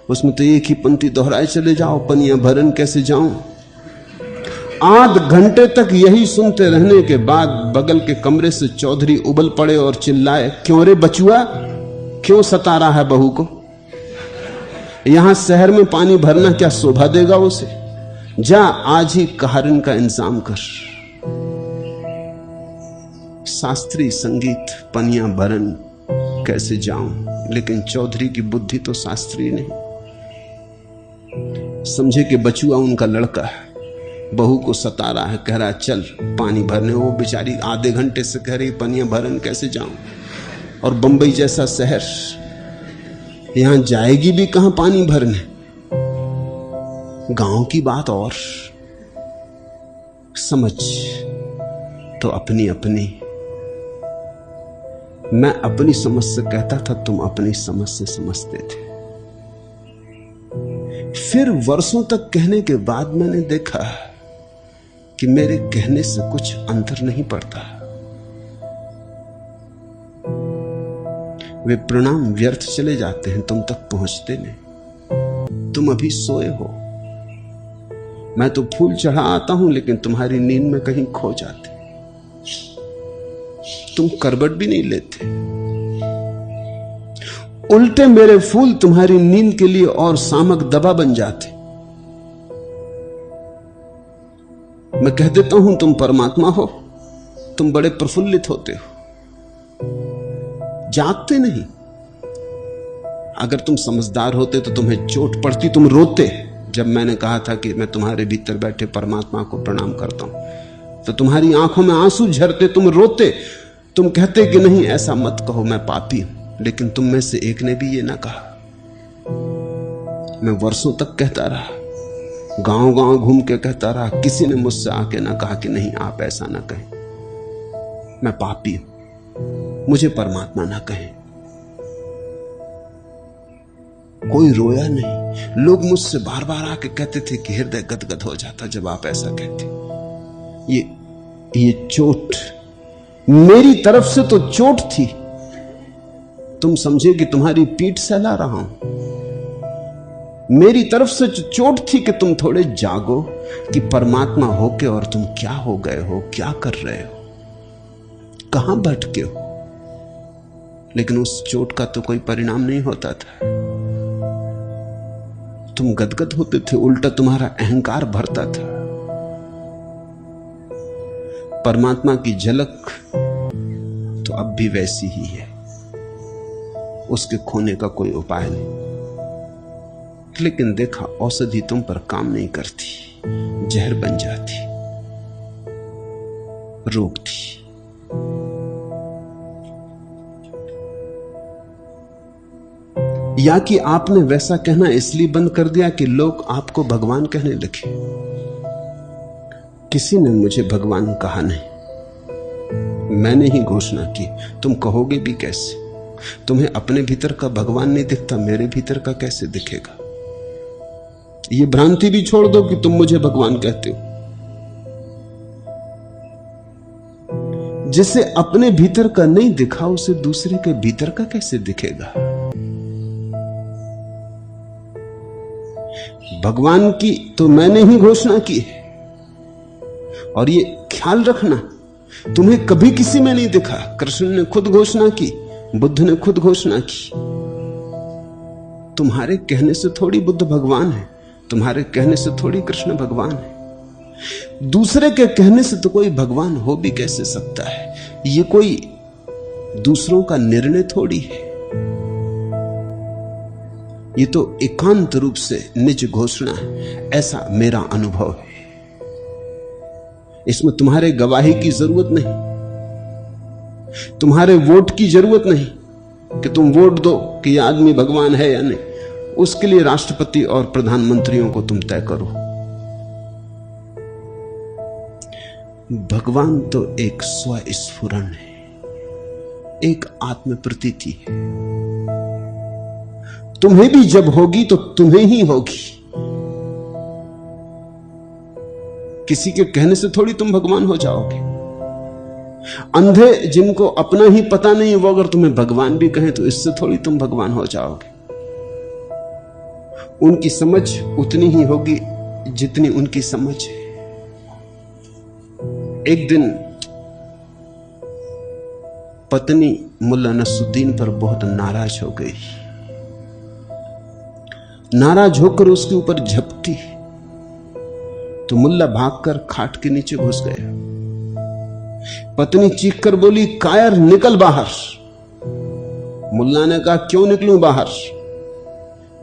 उसमें तो एक ही पंक्ति दोहराए चले जाओ, पनियां भरन कैसे जाऊं। आध घंटे तक यही सुनते रहने के बाद बगल के कमरे से चौधरी उबल पड़े और चिल्लाए, क्यों रे बचुआ, क्यों सता रहा है बहू को? यहां शहर में पानी भरना क्या शोभा देगा उसे? जा आज ही कहारिन का इंतजाम कर। शास्त्रीय संगीत, पनियां भरन कैसे जाऊं, लेकिन चौधरी की बुद्धि तो शास्त्रीय नहीं। समझे कि बचुआ उनका लड़का है, बहू को सता रहा है, कह रहा है चल पानी भरने। वो बेचारी आधे घंटे से कह रही पनियां भरन कैसे जाऊं। और बंबई जैसा शहर, यहां जाएगी भी कहां पानी भरने। गांव की बात और समझ तो अपनी अपनी। मैं अपनी समझ से कहता था, तुम अपनी समझ से समझते थे। फिर वर्षों तक कहने के बाद मैंने देखा कि मेरे कहने से कुछ अंतर नहीं पड़ता। वे प्रणाम व्यर्थ चले जाते हैं, तुम तक पहुंचते नहीं। तुम अभी सोए हो। मैं तो फूल चढ़ा आता हूं, लेकिन तुम्हारी नींद में कहीं खो जाते। तुम करवट भी नहीं लेते। उल्टे मेरे फूल तुम्हारी नींद के लिए और सामक दवा बन जाते। मैं कह देता हूं तुम परमात्मा हो, तुम बड़े प्रफुल्लित होते हो, जागते नहीं। अगर तुम समझदार होते तो तुम्हें चोट पड़ती, तुम रोते। जब मैंने कहा था कि मैं तुम्हारे भीतर बैठे परमात्मा को प्रणाम करता हूं, तो तुम्हारी आंखों में आंसू झरते, तुम रोते। तुम कहते कि नहीं ऐसा मत कहो, मैं पापी हूं। लेकिन तुम में से एक ने भी ये ना कहा। मैं वर्षों तक कहता रहा, गांव गांव घूम के कहता रहा, किसी ने मुझसे आके ना कहा कि नहीं आप ऐसा ना कहें, मैं पापी हूं, मुझे परमात्मा ना कहें। कोई रोया नहीं। लोग मुझसे बार बार आके कहते थे कि हृदय गदगद हो जाता जब आप ऐसा कहते। ये चोट मेरी तरफ से तो चोट थी। तुम समझे कि तुम्हारी पीठ सहला रहा हूं। मेरी तरफ से चोट थी कि तुम थोड़े जागो कि परमात्मा होके और तुम क्या हो गए हो, क्या कर रहे हो, कहां भटके हो। लेकिन उस चोट का तो कोई परिणाम नहीं होता था। तुम गदगद होते थे, उल्टा तुम्हारा अहंकार भरता था। परमात्मा की झलक तो अब भी वैसी ही है, उसके खोने का कोई उपाय नहीं। लेकिन देखा औषधि तुम पर काम नहीं करती, जहर बन जाती। रोक दी। या कि आपने वैसा कहना इसलिए बंद कर दिया कि लोग आपको भगवान कहने लगे। किसी ने मुझे भगवान कहा नहीं, मैंने ही घोषणा की। तुम कहोगे भी कैसे? तुम्हें अपने भीतर का भगवान नहीं दिखता, मेरे भीतर का कैसे दिखेगा? ये भ्रांति भी छोड़ दो कि तुम मुझे भगवान कहते हो। जिसे अपने भीतर का नहीं दिखा उसे दूसरे के भीतर का कैसे दिखेगा? भगवान की तो मैंने ही घोषणा की है। और ये ख्याल रखना, तुम्हें कभी किसी में नहीं दिखा। कृष्ण ने खुद घोषणा की, बुद्ध ने खुद घोषणा की। तुम्हारे कहने से थोड़ी बुद्ध भगवान है, तुम्हारे कहने से थोड़ी कृष्ण भगवान है। दूसरे के कहने से तो कोई भगवान हो भी कैसे सकता है? ये कोई दूसरों का निर्णय थोड़ी है, ये तो एकांत रूप से निज घोषणा है। ऐसा मेरा अनुभव है। इसमें तुम्हारे गवाही की जरूरत नहीं, तुम्हारे वोट की जरूरत नहीं कि तुम वोट दो कि यह आदमी भगवान है या नहीं। उसके लिए राष्ट्रपति और प्रधानमंत्रियों को तुम तय करो। भगवान तो एक स्वस्फुरण है, एक आत्म प्रतीति है। तुम्हें भी जब होगी तो तुम्हें ही होगी, किसी के कहने से थोड़ी तुम भगवान हो जाओगे। अंधे जिनको अपना ही पता नहीं वो अगर तुम्हें भगवान भी कहें तो इससे थोड़ी तुम भगवान हो जाओगे। उनकी समझ उतनी ही होगी जितनी उनकी समझ है। एक दिन पत्नी मुल्ला नसरुद्दीन पर बहुत नाराज हो गई। नाराज होकर उसके ऊपर झपटी तो मुल्ला भागकर खाट के नीचे घुस गया। पत्नी चीखकर बोली, कायर निकल बाहर। मुल्ला ने कहा, क्यों निकलूं बाहर?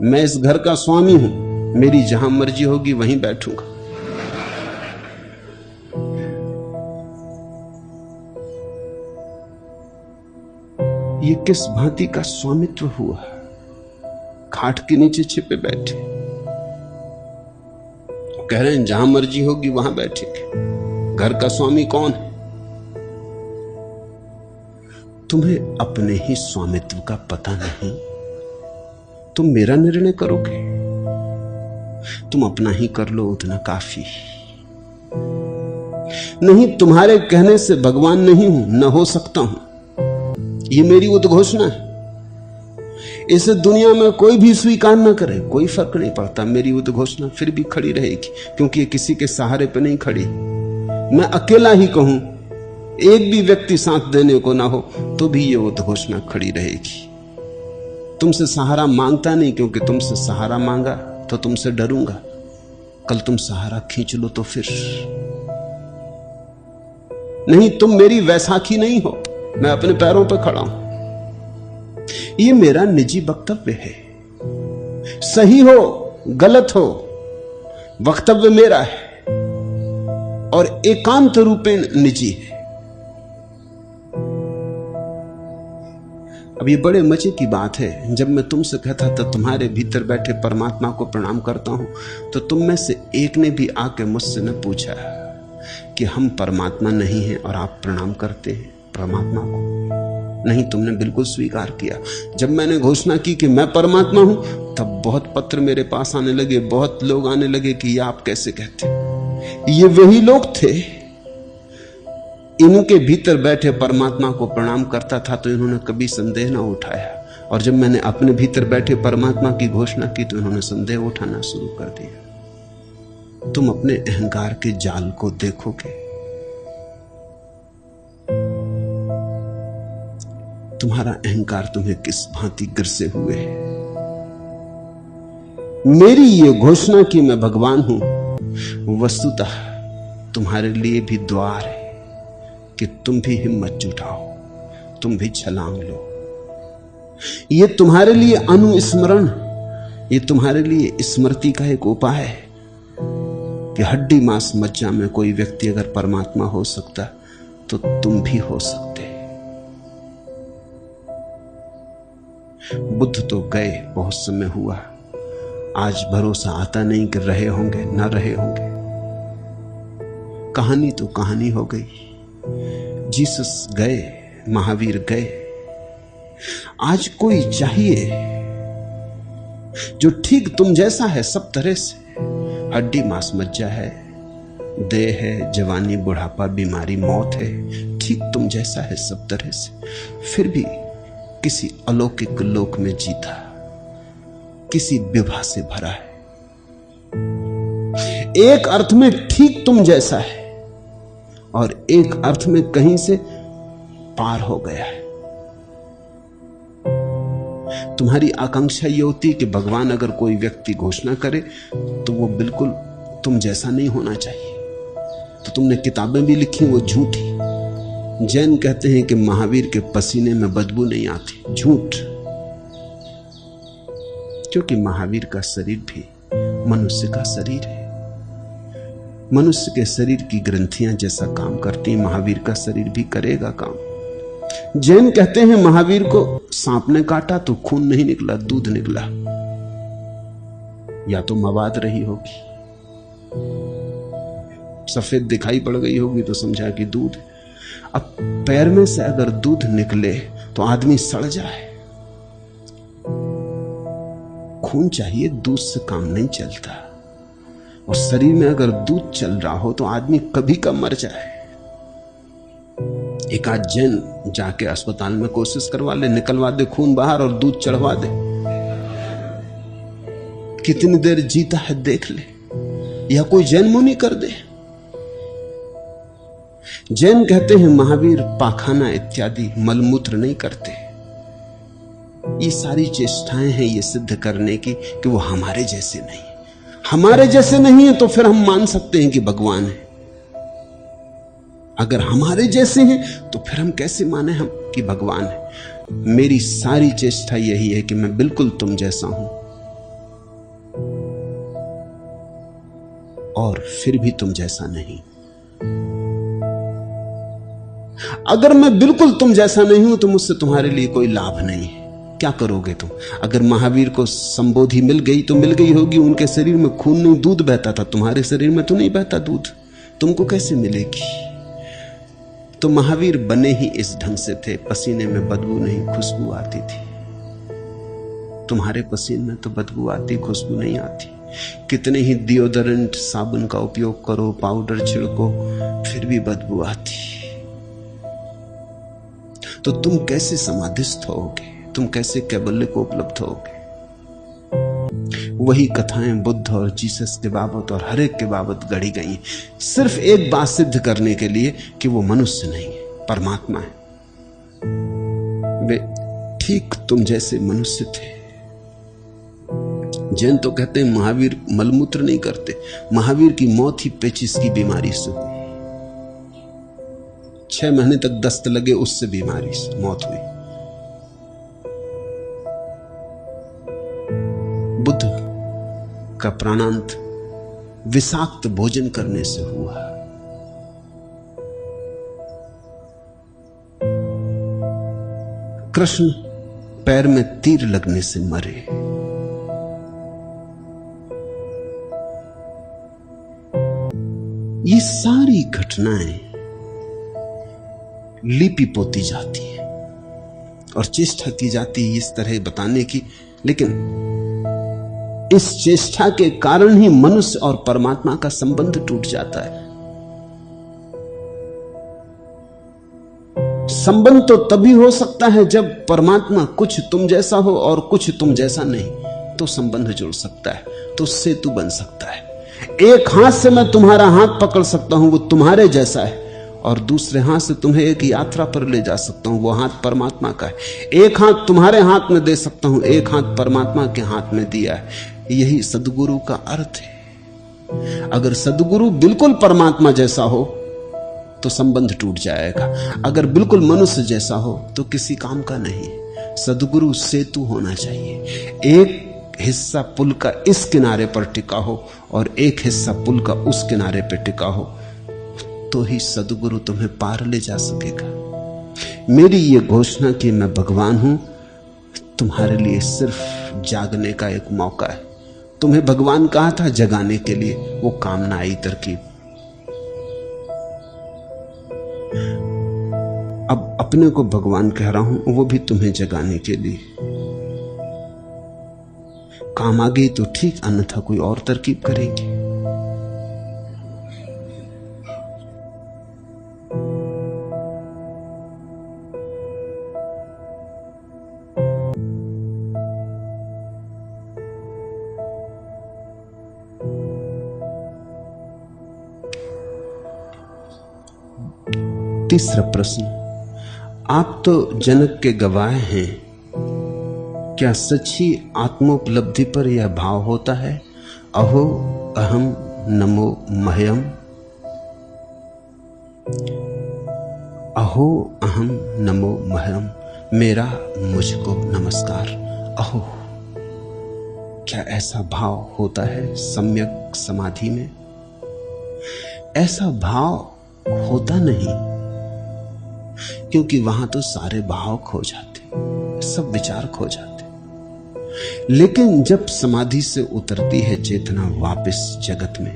मैं इस घर का स्वामी हूं, मेरी जहां मर्जी होगी वहीं बैठूंगा। ये किस भांति का स्वामित्व हुआ? खाट के नीचे छिपे बैठे, कह रहे हैं जहां मर्जी होगी वहां बैठेंगे। घर का स्वामी कौन है? तुम्हें अपने ही स्वामित्व का पता नहीं, तुम मेरा निर्णय करोगे? तुम अपना ही कर लो, उतना काफी नहीं। तुम्हारे कहने से भगवान नहीं हूं, न हो सकता हूं, ये मेरी उद्घोषणा है। इसे दुनिया में कोई भी स्वीकार न करे, कोई फर्क नहीं पड़ता। मेरी उद्घोषणा फिर भी खड़ी रहेगी, क्योंकि ये किसी के सहारे पे नहीं खड़ी। मैं अकेला ही कहूं, एक भी व्यक्ति साथ देने को ना हो, तो भी ये उद्घोषणा खड़ी रहेगी। तुमसे सहारा मांगता नहीं, क्योंकि तुमसे सहारा मांगा तो तुमसे डरूंगा। कल तुम सहारा खींच लो तो फिर नहीं। तुम मेरी वैसाखी नहीं हो, मैं अपने पैरों पर खड़ा हूं। ये मेरा निजी वक्तव्य है, सही हो गलत हो, वक्तव्य मेरा है और एकांत रूपेण निजी है। अब ये बड़े मजे की बात है, जब मैं तुमसे कहता था तुम्हारे भीतर बैठे परमात्मा को प्रणाम करता हूं, तो तुम में से एक ने भी आके मुझसे न पूछा कि हम परमात्मा नहीं हैं और आप प्रणाम करते हैं परमात्मा को। नहीं, तुमने बिल्कुल स्वीकार किया। जब मैंने घोषणा की कि मैं परमात्मा हूं, तब बहुत पत्र मेरे पास आने लगे, बहुत लोग आने लगे कि ये आप कैसे कहते। ये वही लोग थे, इनके भीतर बैठे परमात्मा को प्रणाम करता था तो इन्होंने कभी संदेह ना उठाया, और जब मैंने अपने भीतर बैठे परमात्मा की घोषणा की तो इन्होंने संदेह उठाना शुरू कर दिया। तुम अपने अहंकार के जाल को देखोगे, तुम्हारा अहंकार तुम्हें किस भांति गिरसे हुए है। मेरी ये घोषणा कि मैं भगवान हूं, वस्तुतः तुम्हारे लिए भी द्वार है कि तुम भी हिम्मत जुटाओ, तुम भी छलांग लो। ये तुम्हारे लिए अनुस्मरण, ये तुम्हारे लिए स्मृति का एक उपाय है कि हड्डी मांस मज्जा में कोई व्यक्ति अगर परमात्मा हो सकता तो तुम भी हो सकते। बुद्ध तो गए, बहुत समय हुआ, आज भरोसा आता नहीं कि रहे होंगे ना रहे होंगे। कहानी तो कहानी हो गई। जीसस गए, महावीर गए। आज कोई चाहिए जो ठीक तुम जैसा है सब तरह से, हड्डी मांस मज्जा है, देह है, जवानी बुढ़ापा बीमारी मौत है, ठीक तुम जैसा है सब तरह से, फिर भी किसी अलौकिक लोक में जीता, किसी विभा से भरा है। एक अर्थ में ठीक तुम जैसा है और एक अर्थ में कहीं से पार हो गया है। तुम्हारी आकांक्षा ये होती है कि भगवान अगर कोई व्यक्ति घोषणा करे तो वो बिल्कुल तुम जैसा नहीं होना चाहिए, तो तुमने किताबें भी लिखी वो झूठी। जैन कहते हैं कि महावीर के पसीने में बदबू नहीं आती, झूठ। क्योंकि महावीर का शरीर भी मनुष्य का शरीर है। मनुष्य के शरीर की ग्रंथियां जैसा काम करती, महावीर का शरीर भी करेगा काम। जैन कहते हैं महावीर को सांप ने काटा तो खून नहीं निकला, दूध निकला। या तो मवाद रही होगी, सफेद दिखाई पड़ गई होगी तो समझा कि दूध। अब पैर में से अगर दूध निकले तो आदमी सड़ जाए। खून चाहिए, दूध से काम नहीं चलता। और शरीर में अगर दूध चल रहा हो तो आदमी कभी का मर जाए। एक आध जैन जाके अस्पताल में कोशिश करवा ले, निकलवा दे खून बाहर और दूध चढ़वा दे, कितनी देर जीता है देख ले। या कोई जैन मुनि कर दे। जैन कहते हैं महावीर पाखाना इत्यादि मलमूत्र नहीं करते। ये सारी चेष्टाएं हैं ये सिद्ध करने की कि वो हमारे जैसे नहीं। हमारे जैसे नहीं है तो फिर हम मान सकते हैं कि भगवान है। अगर हमारे जैसे हैं तो फिर हम कैसे माने हम कि भगवान है। मेरी सारी चेष्टा यही है कि मैं बिल्कुल तुम जैसा हूं और फिर भी तुम जैसा नहीं। अगर मैं बिल्कुल तुम जैसा नहीं हूं तो मुझसे तुम्हारे लिए कोई लाभ नहीं है। क्या करोगे तुम? अगर महावीर को संबोधि मिल गई तो मिल गई होगी, उनके शरीर में खून नहीं दूध बहता था, तुम्हारे शरीर में तो नहीं बहता दूध, तुमको कैसे मिलेगी? तो महावीर बने ही इस ढंग से थे, पसीने में बदबू नहीं खुशबू आती थी। तुम्हारे पसीने में तो बदबू आती, खुशबू नहीं आती। कितने ही डिओडोरेंट साबुन का उपयोग करो, पाउडर छिड़को, फिर भी बदबू आती। तो तुम कैसे समाधिस्थ होगे? तुम कैसे कैवल्य को उपलब्ध होगे? वही कथाएं बुद्ध और जीसस के बाबत और हर एक के बाबत गढ़ी गई, सिर्फ एक बात सिद्ध करने के लिए कि वो मनुष्य नहीं है, परमात्मा है। वे ठीक तुम जैसे मनुष्य थे। जैन तो कहते हैं महावीर मलमूत्र नहीं करते। महावीर की मौत ही पेचिस की बीमारी से हुई। 6 महीने तक दस्त लगे, उससे बीमारी से मौत हुई। बुद्ध का प्राणांत विषाक्त भोजन करने से हुआ। कृष्ण पैर में तीर लगने से मरे। ये सारी घटनाएं लिपि पोती जाती है और चेष्टा की जाती है इस तरह बताने की, लेकिन इस चेष्टा के कारण ही मनुष्य और परमात्मा का संबंध टूट जाता है। संबंध तो तभी हो सकता है जब परमात्मा कुछ तुम जैसा हो और कुछ तुम जैसा नहीं, तो संबंध जुड़ सकता है, तो सेतु बन सकता है। एक हाथ से मैं तुम्हारा हाथ पकड़ सकता हूं, वो तुम्हारे जैसा है, और दूसरे हाथ से तुम्हें एक यात्रा पर ले जा सकता हूं, वो हाथ परमात्मा का है। एक हाथ तुम्हारे हाथ में दे सकता हूं, एक हाथ परमात्मा के हाथ में दिया है। यही सद्गुरु का अर्थ है। अगर सद्गुरु बिल्कुल परमात्मा जैसा हो तो संबंध टूट जाएगा। अगर बिल्कुल मनुष्य जैसा हो तो किसी काम का नहीं। सद्गुरु सेतु होना चाहिए। एक हिस्सा पुल का इस किनारे पर टिका हो और एक हिस्सा पुल का उस किनारे पर टिका हो, तो ही सद्गुरु तुम्हें पार ले जा सकेगा। मेरी ये घोषणा कि मैं भगवान हूं तुम्हारे लिए सिर्फ जागने का एक मौका है। तुम्हें भगवान कहा था जगाने के लिए, वो काम ना आई तरकीब। अब अपने को भगवान कह रहा हूं, वो भी तुम्हें जगाने के लिए। काम आ गई तो ठीक, अन्यथा कोई और तरकीब करेंगे। तीसरा प्रश्न, आप तो जनक के गवाह हैं, क्या सच्ची आत्मोपलब्धि पर यह भाव होता है, अहो अहम नमो मह्यम? अहो अहम नमो मह्यम, मेरा मुझको नमस्कार। अहो, क्या ऐसा भाव होता है सम्यक समाधि में? ऐसा भाव होता नहीं, क्योंकि वहां तो सारे भाव खो जाते, सब विचार खो जाते। लेकिन जब समाधि से उतरती है चेतना वापस जगत में,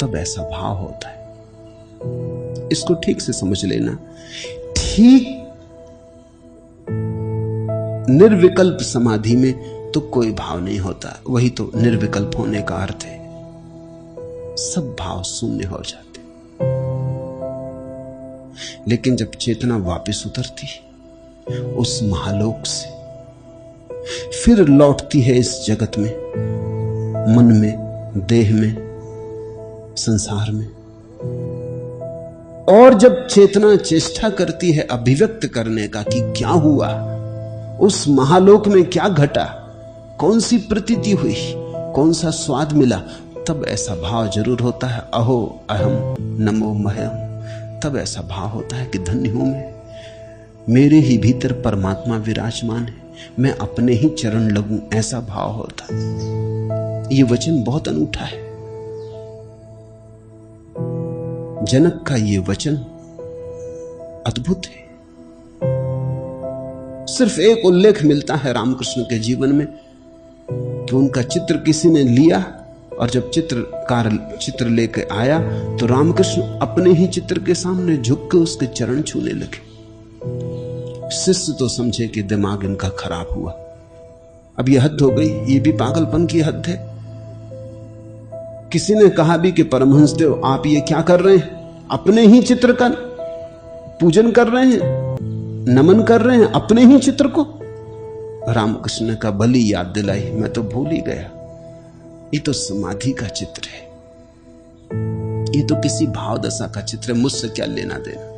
तब ऐसा भाव होता है। इसको ठीक से समझ लेना। ठीक निर्विकल्प समाधि में तो कोई भाव नहीं होता, वही तो निर्विकल्प होने का अर्थ है। सब भाव शून्य हो जाते। लेकिन जब चेतना वापस उतरती उस महालोक से, फिर लौटती है इस जगत में, मन में, देह में, संसार में, और जब चेतना चेष्टा करती है अभिव्यक्त करने का कि क्या हुआ, उस महालोक में क्या घटा, कौन सी प्रतीति हुई, कौन सा स्वाद मिला, तब ऐसा भाव जरूर होता है, अहो अहम नमो मह्यम। तब ऐसा भाव होता है कि धन्य हूं मैं, मेरे ही भीतर परमात्मा विराजमान है, मैं अपने ही चरण लगूं, ऐसा भाव होता है। ये वचन बहुत अनूठा है। जनक का ये वचन अद्भुत है। सिर्फ एक उल्लेख मिलता है रामकृष्ण के जीवन में कि उनका चित्र किसी ने लिया, और जब चित्रकार चित्र लेकर आया तो रामकृष्ण अपने ही चित्र के सामने झुक के उसके चरण छूने लगे। शिष्य तो समझे कि दिमाग इनका खराब हुआ, अब यह हद हो गई, ये भी पागलपन की हद है। किसी ने कहा भी कि परमहंसदेव आप ये क्या कर रहे हैं, अपने ही चित्र का पूजन कर रहे हैं, नमन कर रहे हैं अपने ही चित्र को। रामकृष्ण का भली याद दिलाई, मैं तो भूल ही गया, ये तो समाधि का चित्र है, ये तो किसी भाव दशा का चित्र है, मुझसे क्या लेना देना।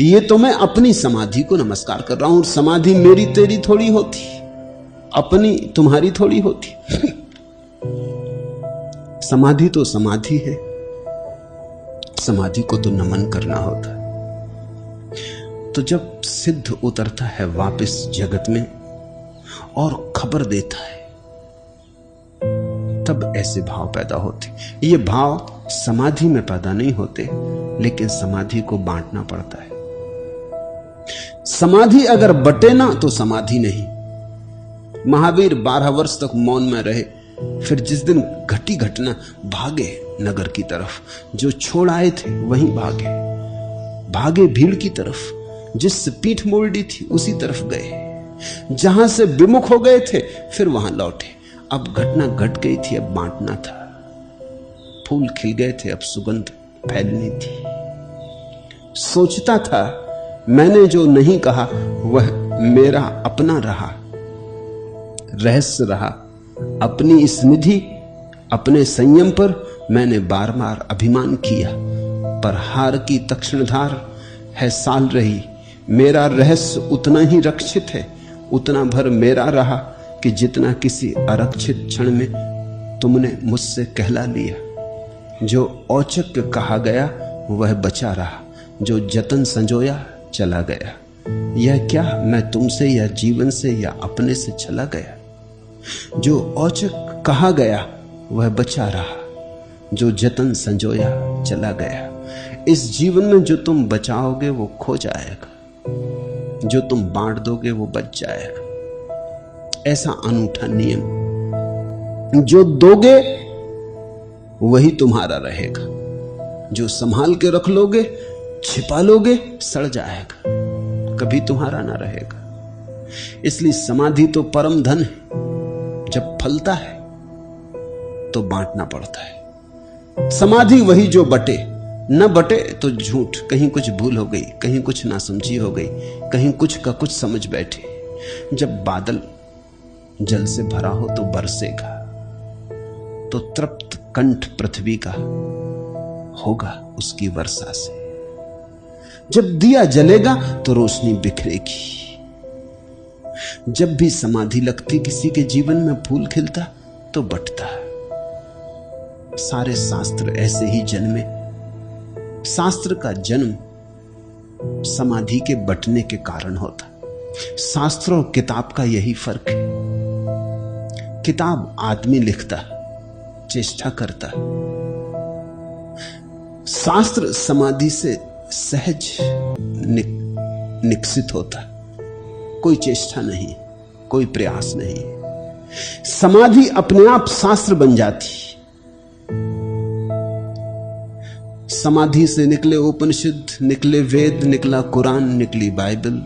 ये तो मैं अपनी समाधि को नमस्कार कर रहा हूं। समाधि मेरी तेरी थोड़ी होती, अपनी तुम्हारी थोड़ी होती। समाधि तो समाधि है, समाधि को तो नमन करना होता है। तो जब सिद्ध उतरता है वापस जगत में और खबर देता है, तब ऐसे भाव पैदा होते। ये भाव समाधि में पैदा नहीं होते, लेकिन समाधि को बांटना पड़ता है। समाधि अगर बटे ना तो समाधि नहीं। महावीर 12 वर्ष तक मौन में रहे, फिर जिस दिन घटी घटना भागे नगर की तरफ, जो छोड़ आए थे वहीं भागे भीड़ की तरफ, जिससे पीठ मोड़ दी थी उसी तरफ गए, जहां से विमुख हो गए थे फिर वहां लौटे। अब घटना घट गई थी, अब बांटना था। फूल खिल गए थे, अब सुगंध फैलनी थी। सोचता था मैंने जो नहीं कहा वह मेरा अपना रहा, रहस्य रहा। अपनी इस निधि, अपने संयम पर मैंने बार बार अभिमान किया, पर हार की तक्षणधार है साल रही। मेरा रहस्य उतना ही रक्षित है, उतना भर मेरा रहा कि जितना किसी आरक्षित क्षण में तुमने मुझसे कहला लिया। जो औचक कहा गया वह बचा रहा, जो जतन संजोया चला गया। यह क्या मैं तुमसे या जीवन से या अपने से चला गया? जो औचक कहा गया वह बचा रहा, जो जतन संजोया चला गया। इस जीवन में जो तुम बचाओगे वो खो जाएगा, जो तुम बांट दोगे वो बच जाएगा। ऐसा अनूठा नियम, जो दोगे वही तुम्हारा रहेगा, जो संभाल के रख लोगे, छिपा लोगे, सड़ जाएगा, कभी तुम्हारा ना रहेगा। इसलिए समाधि तो परम धन है। जब फलता है तो बांटना पड़ता है। समाधि वही जो बटे, न बटे तो झूठ, कहीं कुछ भूल हो गई, कहीं कुछ नासमझी हो गई, कहीं कुछ का कुछ समझ बैठे। जब बादल जल से भरा हो तो बरसेगा, तो तृप्त कंठ पृथ्वी का होगा उसकी वर्षा से। जब दिया जलेगा तो रोशनी बिखरेगी। जब भी समाधि लगती किसी के जीवन में फूल खिलता तो बटता। सारे शास्त्र ऐसे ही जन्मे। शास्त्र का जन्म समाधि के बटने के कारण होता। शास्त्र और किताब का यही फर्क है। किताब आदमी लिखता, चेष्टा करता। शास्त्र समाधि से सहज निकसित होता। कोई चेष्टा नहीं, कोई प्रयास नहीं। समाधि अपने आप शास्त्र बन जाती। समाधि से निकले उपनिषद, निकले वेद, निकला कुरान, निकली बाइबल,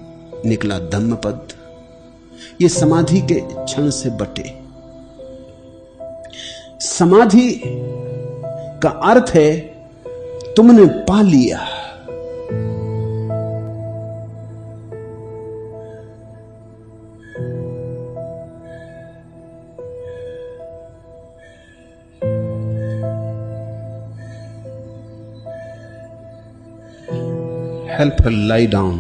निकला धम्मपद। ये समाधि के क्षण से बटे। समाधि का अर्थ है तुमने पा लिया। Help her lie down.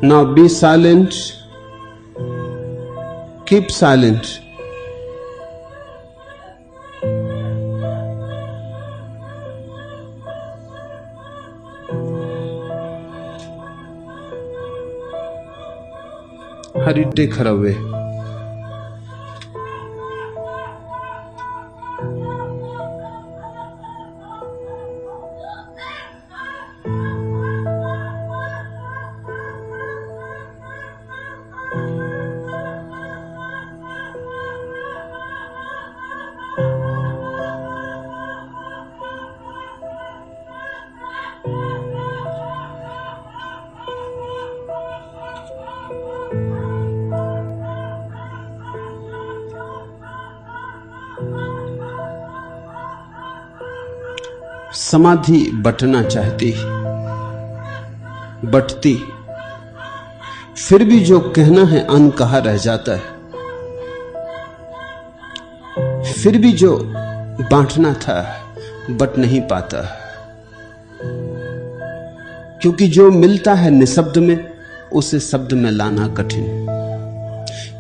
Now be silent. Keep silent. Hari, take her away. समाधि बटना चाहती, बटती, फिर भी जो कहना है अनकहा रह जाता है। फिर भी जो बांटना था बट नहीं पाता, क्योंकि जो मिलता है निशब्द में उसे शब्द में लाना कठिन।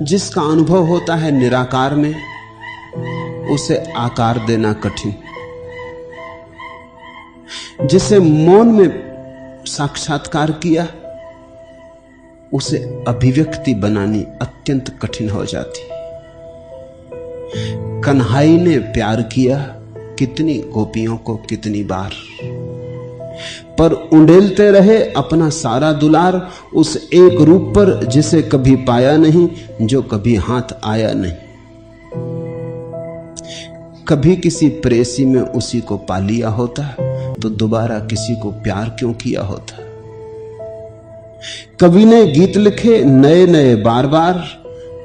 जिसका अनुभव होता है निराकार में उसे आकार देना कठिन। जिसे मौन में साक्षात्कार किया उसे अभिव्यक्ति बनानी अत्यंत कठिन हो जाती। कन्हई ने प्यार किया कितनी गोपियों को कितनी बार, पर उंडेलते रहे अपना सारा दुलार उस एक रूप पर जिसे कभी पाया नहीं, जो कभी हाथ आया नहीं। कभी किसी प्रेसी में उसी को पा लिया होता तो दोबारा किसी को प्यार क्यों किया होता। कवि ने गीत लिखे नए नए बार बार,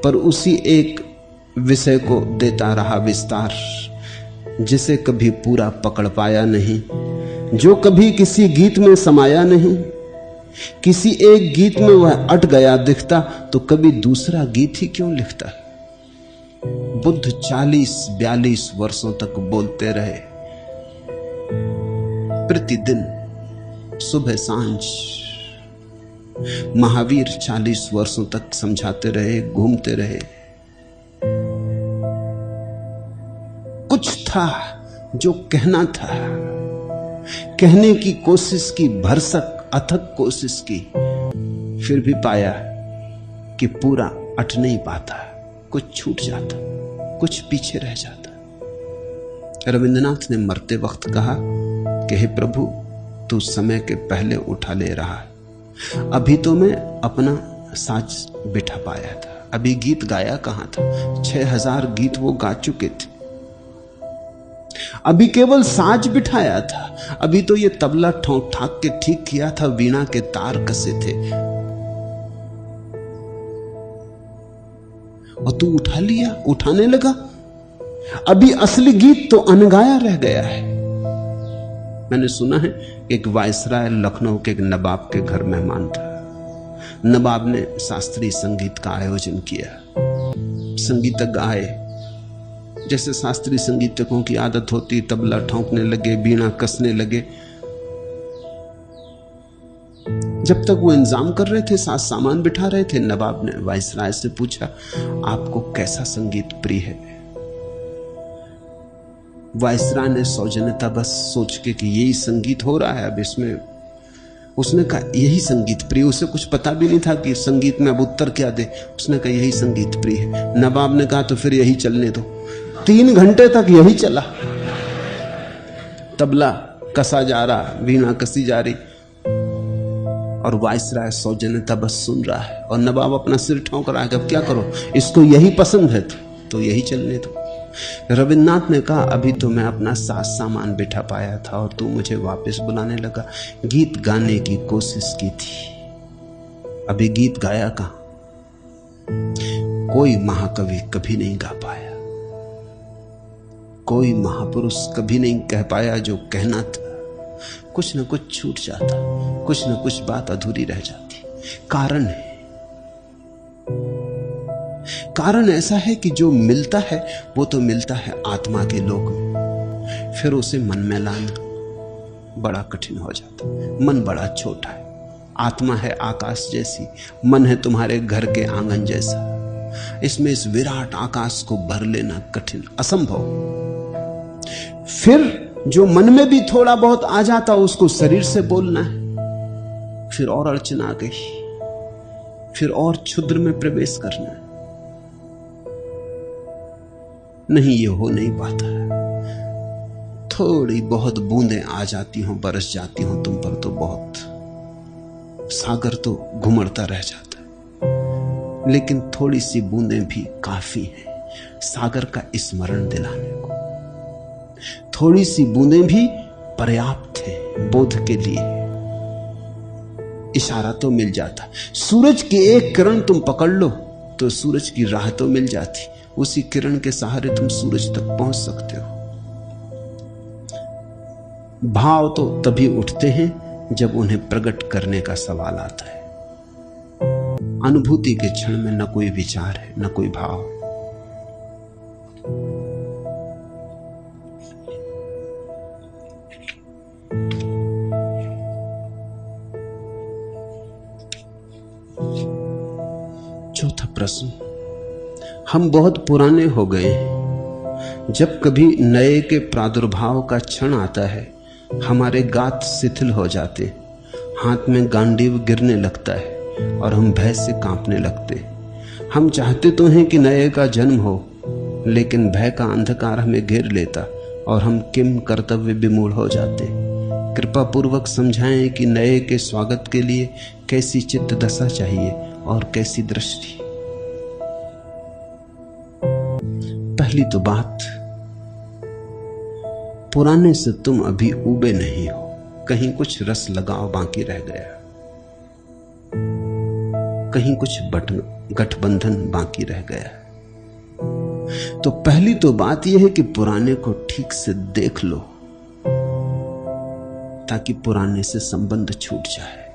पर उसी एक विषय को देता रहा विस्तार, जिसे कभी पूरा पकड़ पाया नहीं, जो कभी किसी गीत में समाया नहीं। किसी एक गीत में वह अट गया दिखता तो कभी दूसरा गीत ही क्यों लिखता। बुद्ध 40-42 वर्षों तक बोलते रहे, प्रतिदिन सुबह सांझ। महावीर 40 वर्षों तक समझाते रहे, घूमते रहे। कुछ था जो कहना था, कहने की कोशिश की, भरसक अथक कोशिश की, फिर भी पाया कि पूरा अट नहीं पाता, कुछ छूट जाता, कुछ पीछे रह जाता। रविंद्रनाथ ने मरते वक्त कहा कि हे प्रभु, तू समय के पहले उठा ले रहा है। अभी तो मैं अपना साज बिठा पाया था, अभी गीत गाया कहां था? 6000 गीत वो गा चुके थे, अभी केवल साज बिठाया था। अभी तो ये तबला ठोंक ठाक के ठीक किया था, वीणा के तार कसे थे, और तू उठा लिया, उठाने लगा। अभी असली गीत तो अनगाया रह गया है। मैंने सुना है एक वायसराय लखनऊ के एक नवाब के घर मेहमान था। नवाब ने शास्त्रीय संगीत का आयोजन किया। संगीतज्ञ आए, जैसे शास्त्रीय संगीतकों की आदत होती, तबला ठोंकने लगे, बीना कसने लगे। जब तक वो इंतजाम कर रहे थे, साथ सामान बिठा रहे थे, नवाब ने वायसराय से पूछा, आपको कैसा संगीत प्रिय है? वायसराय ने सौजन्यता बस सोच के कि यही संगीत हो रहा है अब इसमें, उसने कहा यही संगीत प्रिय। उसे कुछ पता भी नहीं था कि संगीत में अब उत्तर क्या दे। उसने कहा यही संगीत प्रिय है। नवाब ने कहा तो फिर यही चलने दो। 3 घंटे तक यही चला, तबला कसा जा रहा, वीणा कसी जा रही, और वायसराय सौजन्यता बस सुन रहा है, और नवाब अपना सिर ठोंक रहा है कि अब क्या करो, इसको यही पसंद है तो यही चलने दो। रविन्द्रनाथ ने कहा अभी तो मैं अपना साज सामान बिठा पाया था और तू मुझे वापस बुलाने लगा। गीत गाने की कोशिश की थी, अभी गीत गाया कहां? कोई महाकवि कभी नहीं गा पाया, कोई महापुरुष कभी नहीं कह पाया जो कहना था। कुछ न कुछ छूट जाता, कुछ न कुछ बात अधूरी रह जाती। कारण है, कारण ऐसा है कि जो मिलता है वो तो मिलता है आत्मा के लोक में, फिर उसे मन में लाना बड़ा कठिन हो जाता। मन बड़ा छोटा है, आत्मा है आकाश जैसी, मन है तुम्हारे घर के आंगन जैसा। इसमें इस विराट आकाश को भर लेना कठिन, असंभव। फिर जो मन में भी थोड़ा बहुत आ जाता उसको शरीर से बोलना है, फिर और अड़चन आ गई, फिर और क्षुद्र में प्रवेश करना है। नहीं, ये हो नहीं पाता। थोड़ी बहुत बूंदें आ जाती हों, बरस जाती हों तुम पर तो बहुत, सागर तो घुमड़ता रह जाता है। लेकिन थोड़ी सी बूंदें भी काफी हैं सागर का स्मरण दिलाने को। थोड़ी सी बूंदें भी पर्याप्त है बोध के लिए। इशारा तो मिल जाता। सूरज की एक किरण तुम पकड़ लो तो सूरज की राह तो मिल जाती, उसी किरण के सहारे तुम सूरज तक पहुंच सकते हो। भाव तो तभी उठते हैं जब उन्हें प्रकट करने का सवाल आता है। अनुभूति के क्षण में न कोई विचार है, न कोई भाव। चौथा प्रश्न, हम बहुत पुराने हो गए हैं। जब कभी नए के प्रादुर्भाव का क्षण आता है, हमारे गात शिथिल हो जाते, हाथ में गांडीव गिरने लगता है और हम भय से कांपने लगते। हम चाहते तो हैं कि नए का जन्म हो, लेकिन भय का अंधकार हमें घेर लेता और हम किम कर्तव्य विमूढ़ हो जाते। कृपा पूर्वक समझाएं कि नए के स्वागत के लिए कैसी चित्त दशा चाहिए और कैसी दृष्टि। पहली तो बात, पुराने से तुम अभी उबे नहीं हो, कहीं कुछ रस लगाव बाकी रह गया, कहीं कुछ गठबंधन बाकी रह गया। तो पहली तो बात यह है कि पुराने को ठीक से देख लो ताकि पुराने से संबंध छूट जाए।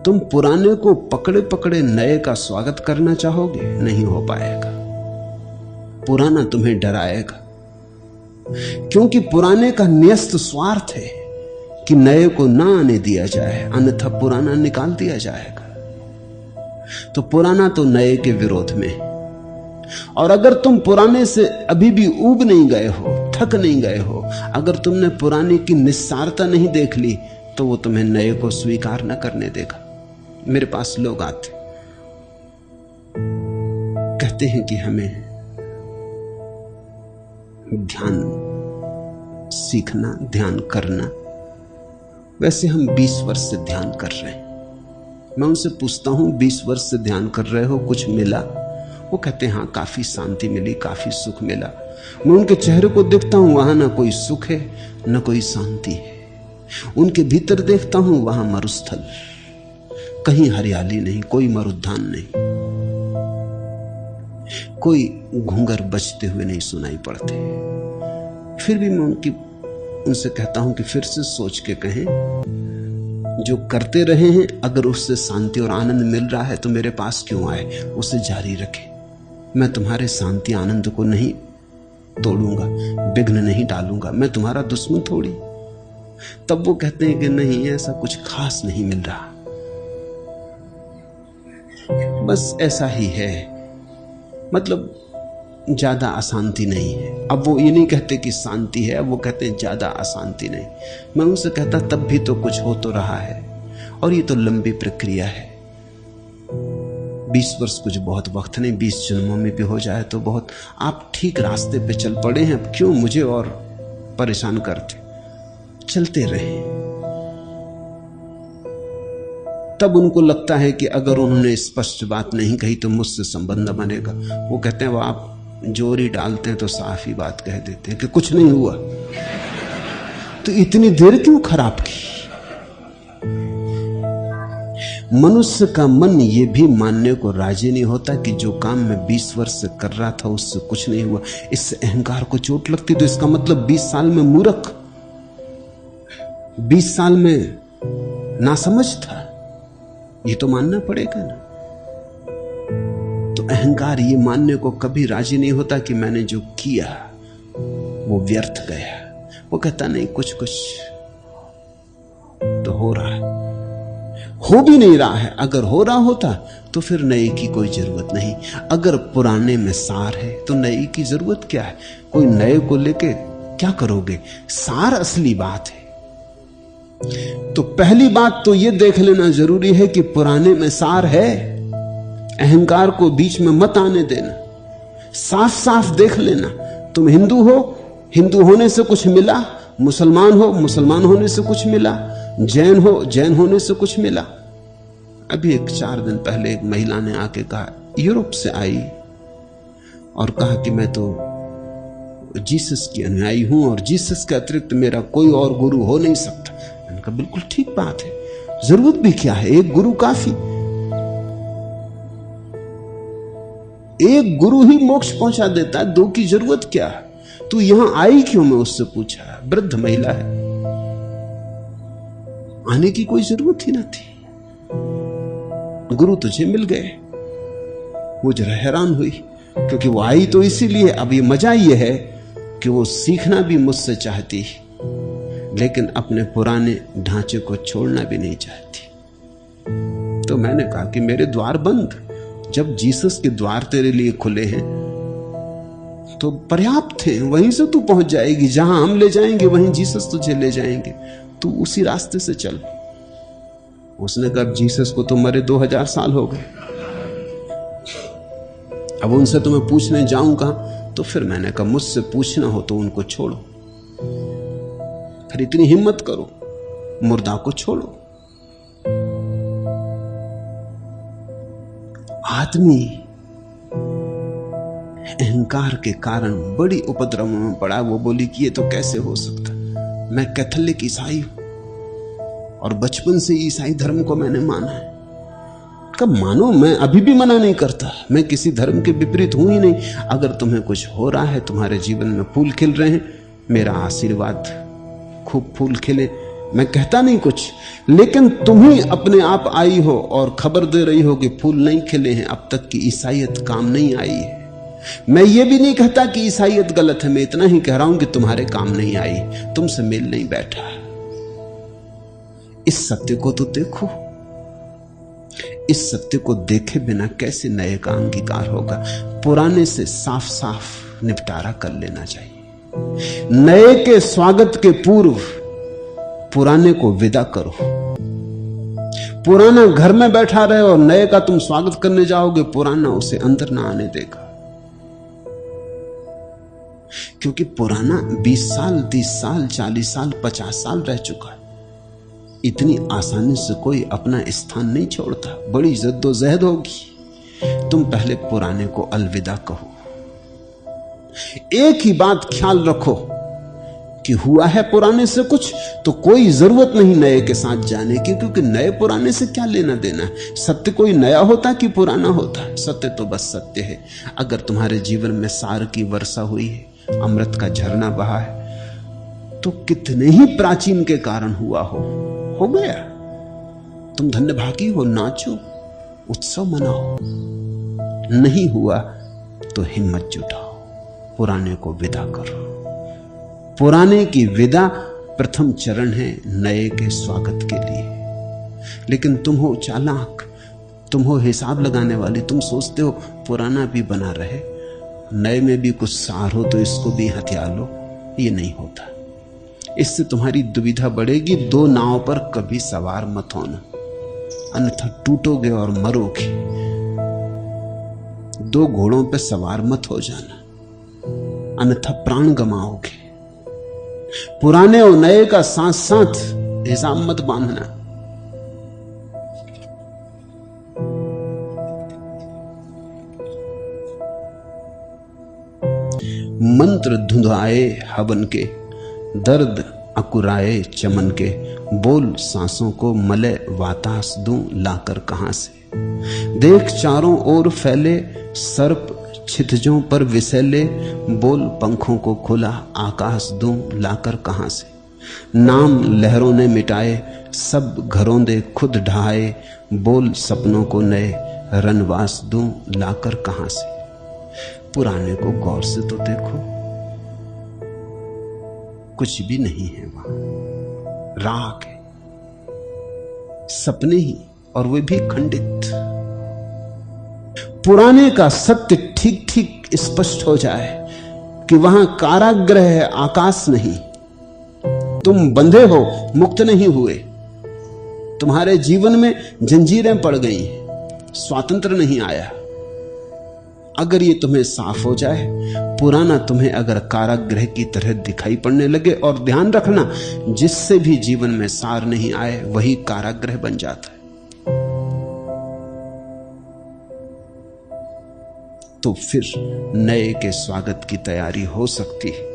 तुम पुराने को पकड़े पकड़े नए का स्वागत करना चाहोगे, नहीं हो पाएगा। पुराना तुम्हें डराएगा, क्योंकि पुराने का न्यस्त स्वार्थ है कि नए को ना आने दिया जाए, अन्यथा पुराना निकाल दिया जाएगा। तो पुराना तो नए के विरोध में। और अगर तुम पुराने से अभी भी ऊब नहीं गए हो, थक नहीं गए हो, अगर तुमने पुराने की निस्सारता नहीं देख ली, तो वो तुम्हें नए को स्वीकार न करने देगा। मेरे पास लोग आते कहते हैं कि हमें ध्यान सीखना, ध्यान करना। वैसे हम 20 वर्ष से ध्यान कर रहे हैं। मैं उनसे पूछता हूं 20 वर्ष से ध्यान कर रहे हो, कुछ मिला? वो कहते हैं हाँ, काफी शांति मिली, काफी सुख मिला। मैं उनके चेहरे को देखता हूं, वहां ना कोई सुख है न कोई शांति है। उनके भीतर देखता हूं, वहां मरुस्थल, कहीं हरियाली नहीं, कोई मरुद्यान नहीं, कोई घूंगर बजते हुए नहीं सुनाई पड़ते। फिर भी मैं उनसे कहता हूं कि फिर से सोच के कहें, जो करते रहे हैं अगर उससे शांति और आनंद मिल रहा है तो मेरे पास क्यों आए, उसे जारी रखें। मैं तुम्हारे शांति आनंद को नहीं तोड़ूंगा, विघ्न नहीं डालूंगा, मैं तुम्हारा दुश्मन थोड़ी। तब वो कहते हैं कि नहीं, ऐसा कुछ खास नहीं मिल रहा, बस ऐसा ही है, मतलब ज्यादा अशांति नहीं है। अब वो ये नहीं कहते कि शांति है, अब वो कहते हैं ज्यादा अशांति नहीं। मैं उनसे कहता तब भी तो कुछ हो तो रहा है, और ये तो लंबी प्रक्रिया है। 20 वर्ष कुछ बहुत वक्त नहीं, 20 जन्मों में भी हो जाए तो बहुत। आप ठीक रास्ते पे चल पड़े हैं, अब क्यों मुझे और परेशान करते? चलते रहे। तब उनको लगता है कि अगर उन्होंने स्पष्ट बात नहीं कही तो मुझसे संबंध बनेगा। वो कहते हैं वो आप जोर ही डालते हैं तो साफ ही बात कह देते हैं कि कुछ नहीं हुआ, तो इतनी देर क्यों खराब की? मनुष्य का मन ये भी मानने को राजी नहीं होता कि जो काम मैं 20 वर्ष से कर रहा था उससे कुछ नहीं हुआ, इससे अहंकार को चोट लगती। तो इसका मतलब 20 साल में मूर्ख, 20 साल में नासमझ था, ये तो मानना पड़ेगा ना। तो अहंकार ये मानने को कभी राजी नहीं होता कि मैंने जो किया वो व्यर्थ गया। वो कहता नहीं, कुछ कुछ तो हो रहा है, हो भी नहीं रहा है। अगर हो रहा होता तो फिर नए की कोई जरूरत नहीं। अगर पुराने में सार है तो नए की जरूरत क्या है? कोई नए को लेके क्या करोगे? सार असली बात है। तो पहली बात तो ये देख लेना जरूरी है कि पुराने में सार है। अहंकार को बीच में मत आने देना, साफ साफ देख लेना। तुम हिंदू हो, हिंदू होने से कुछ मिला, मुसलमान हो, मुसलमान होने से कुछ मिला, जैन हो, जैन होने से कुछ मिला। अभी 4 दिन पहले एक महिला ने आके कहा, यूरोप से आई और कहा कि मैं तो जीसस की अनुयायी हूं और जीसस के अतिरिक्त मेरा कोई और गुरु हो नहीं सकता। मैंने कहा बिल्कुल ठीक बात है, जरूरत भी क्या है, एक गुरु काफी। एक गुरु ही मोक्ष पहुंचा देता है, 2 की जरूरत क्या है? तू यहां आई क्यों? मैं उससे पूछा। वृद्ध महिला है, आने की कोई जरूरत ही ना थी, गुरु तुझे मिल गए। वो जरा हैरान हुई क्योंकि वो आई तो इसीलिए। अब ये मजा ये है कि वो सीखना भी मुझसे चाहती, लेकिन अपने पुराने ढांचे को छोड़ना भी नहीं चाहती। तो मैंने कहा कि मेरे द्वार बंद, जब जीसस के द्वार तेरे लिए खुले हैं तो पर्याप्त थे, वहीं से तू पहुंच जाएगी। जहां हम ले जाएंगे वहीं जीसस तुझे ले जाएंगे, तू उसी रास्ते से चल। उसने कहा जीसस को तो मरे 2000 साल हो गए, अब उनसे तो मैं पूछने जाऊं कहां? तो फिर मैंने कहा मुझसे पूछना हो तो उनको छोड़ो, फिर इतनी हिम्मत करो, मुर्दा को छोड़ो। आदमी अहंकार के कारण बड़ी उपद्रव में पड़ा। वो बोली कि ये तो कैसे हो सकता, मैं कैथोलिक ईसाई हूं और बचपन से ईसाई धर्म को मैंने माना है। कब मानो, मैं अभी भी मना नहीं करता, मैं किसी धर्म के विपरीत हूं ही नहीं। अगर तुम्हें कुछ हो रहा है, तुम्हारे जीवन में फूल खिल रहे हैं, मेरा आशीर्वाद, खूब फूल खिले, मैं कहता नहीं कुछ, लेकिन तुम ही अपने आप आई हो और खबर दे रही हो कि फूल नहीं खिले हैं, अब तक की ईसाईयत काम नहीं आई है। मैं ये भी नहीं कहता कि ईसाईयत गलत है, मैं इतना ही कह रहा हूं कि तुम्हारे काम नहीं आई, तुमसे मेल नहीं बैठा। इस सत्य को तो देखो। इस सत्य को देखे बिना कैसे नए का अंगीकार होगा? पुराने से साफ साफ निपटारा कर लेना चाहिए। नए के स्वागत के पूर्व पुराने को विदा करो। पुराना घर में बैठा रहे और नए का तुम स्वागत करने जाओगे, पुराना उसे अंदर ना आने देगा। क्योंकि पुराना 20 साल, 30 साल, 40 साल, 50 साल रह चुका है। इतनी आसानी से कोई अपना स्थान नहीं छोड़ता, बड़ी जद्दोजहद होगी। तुम पहले पुराने को अलविदा कहो। एक ही बात ख्याल रखो कि हुआ है पुराने से कुछ तो कोई जरूरत नहीं नए के साथ जाने की, क्योंकि नए पुराने से क्या लेना देना है। सत्य कोई नया होता कि पुराना होता? सत्य तो बस सत्य है। अगर तुम्हारे जीवन में सार की वर्षा हुई है, अमृत का झरना बहा है, तो कितने ही प्राचीन के कारण हुआ हो गया। तुम धन्यभागी हो, नाचो, उत्सव मनाओ। नहीं हुआ तो हिम्मत जुटाओ, पुराने को विदा करो। पुराने की विदा प्रथम चरण है नए के स्वागत के लिए। लेकिन तुम हो चालाक, तुम हो हिसाब लगाने वाली, तुम सोचते हो पुराना भी बना रहे, नए में भी कुछ सार हो तो इसको भी हथिया लो। ये नहीं होता। इससे तुम्हारी दुविधा बढ़ेगी। दो नाव पर कभी सवार मत होना, अन्यथा टूटोगे और मरोगे। दो घोड़ों पर सवार मत हो जाना, अन्यथा प्राण गमाओगे। पुराने और नए का साथ साथ हिसाब मत बांधना। मंत्र धुंधाए हवन के, दर्द अकुराए चमन के, बोल सांसों को मले वातास दूं लाकर कहां से। देख चारों ओर फैले सर्प छितजों पर विसैले, बोल पंखों को खुला आकाश दूं लाकर कहां से। नाम लहरों ने मिटाए सब घरों दे खुद ढहाए, बोल सपनों को नए रनवास दूं लाकर कहां से। पुराने को गौर से तो देखो, कुछ भी नहीं है वहां, राख है, सपने ही, और वे भी खंडित। पुराने का सत्य ठीक ठीक स्पष्ट हो जाए कि वहां कारागृह है, आकाश नहीं। तुम बंधे हो, मुक्त नहीं हुए। तुम्हारे जीवन में जंजीरें पड़ गई, स्वातंत्र नहीं आया। अगर ये तुम्हें साफ हो जाए, पुराना तुम्हें अगर कारागृह की तरह दिखाई पड़ने लगे, और ध्यान रखना, जिससे भी जीवन में सार नहीं आए वही कारागृह बन जाता है। तो फिर नए के स्वागत की तैयारी हो सकती है।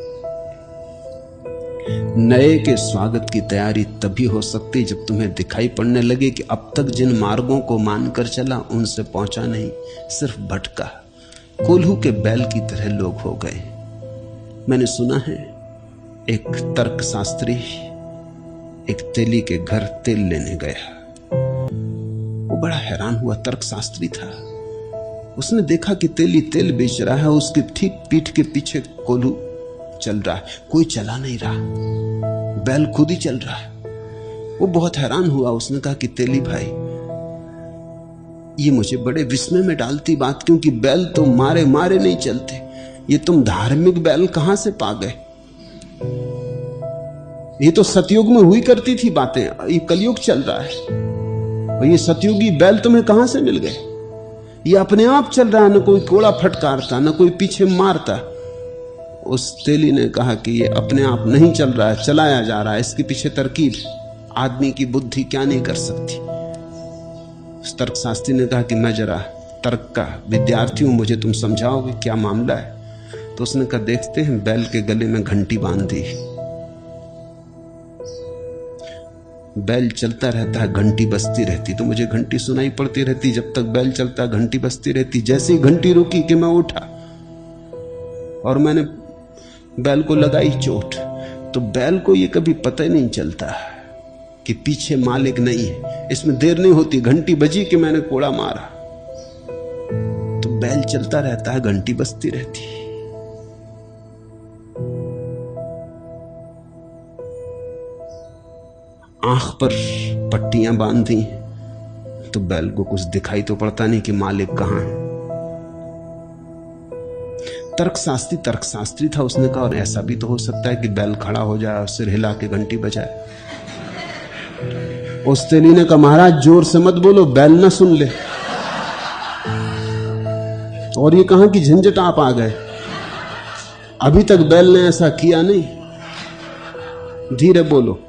नए के स्वागत की तैयारी तभी हो सकती है जब तुम्हें दिखाई पड़ने लगे कि अब तक जिन मार्गों को मानकर चला उनसे पहुंचा नहीं, सिर्फ भटका। कोल्हू के बैल की तरह लोग हो गए। मैंने सुना है एक तर्कशास्त्री एक तेली के घर तेल लेने गया। वो बड़ा हैरान हुआ, तर्कशास्त्री था। उसने देखा कि तेली तेल बेच रहा है, उसकी ठीक पीठ के पीछे कोल्हू चल रहा है, कोई चला नहीं रहा, बैल खुद ही चल रहा है। वो बहुत हैरान हुआ। उसने कहा कि तेली भाई, ये मुझे बड़े विस्मय में डालती बात, क्योंकि बैल तो मारे मारे नहीं चलते, ये तुम धार्मिक बैल कहां से पा गए? ये तो सतयुग में हुई करती थी बातें, ये कलयुग चल रहा है, और ये सतयुगी बैल तुम्हें कहां से मिल गए? ये अपने आप चल रहा है, न कोई कोड़ा फटकारता, न कोई पीछे मारता। उस तेली ने कहा कि ये अपने आप नहीं चल रहा है, चलाया जा रहा है, इसके पीछे तरकीब। आदमी की बुद्धि क्या नहीं कर सकती। उस तर्कशास्त्री ने कहा कि मैं जरा तर्क का विद्यार्थी हूं, मुझे तुम समझाओगे क्या मामला है? तो उसने कहा, देखते हैं। बैल के गले में घंटी बांध दी, बैल चलता रहता है, घंटी बजती रहती, तो मुझे घंटी सुनाई पड़ती रहती। जब तक बैल चलता घंटी बजती रहती। जैसे ही घंटी रुकी कि मैं उठा और मैंने बैल को लगाई चोट। तो बैल को ये कभी पता ही नहीं चलता कि पीछे मालिक नहीं है, इसमें देर नहीं होती, घंटी बजी कि मैंने कोड़ा मारा, तो बैल चलता रहता है, घंटी बजती रहती है। आंख पर पट्टियां बांधी तो बैल को कुछ दिखाई तो पड़ता नहीं कि मालिक कहां है। तर्कशास्त्री था, उसने कहा और ऐसा भी तो हो सकता है कि बैल खड़ा हो जाए और सिर हिला के घंटी बजाए। उस तेली ने कहा महाराज जोर से मत बोलो, बैल ना सुन ले। और ये कहां की झंझट आप आ गए, अभी तक बैल ने ऐसा किया नहीं, धीरे बोलो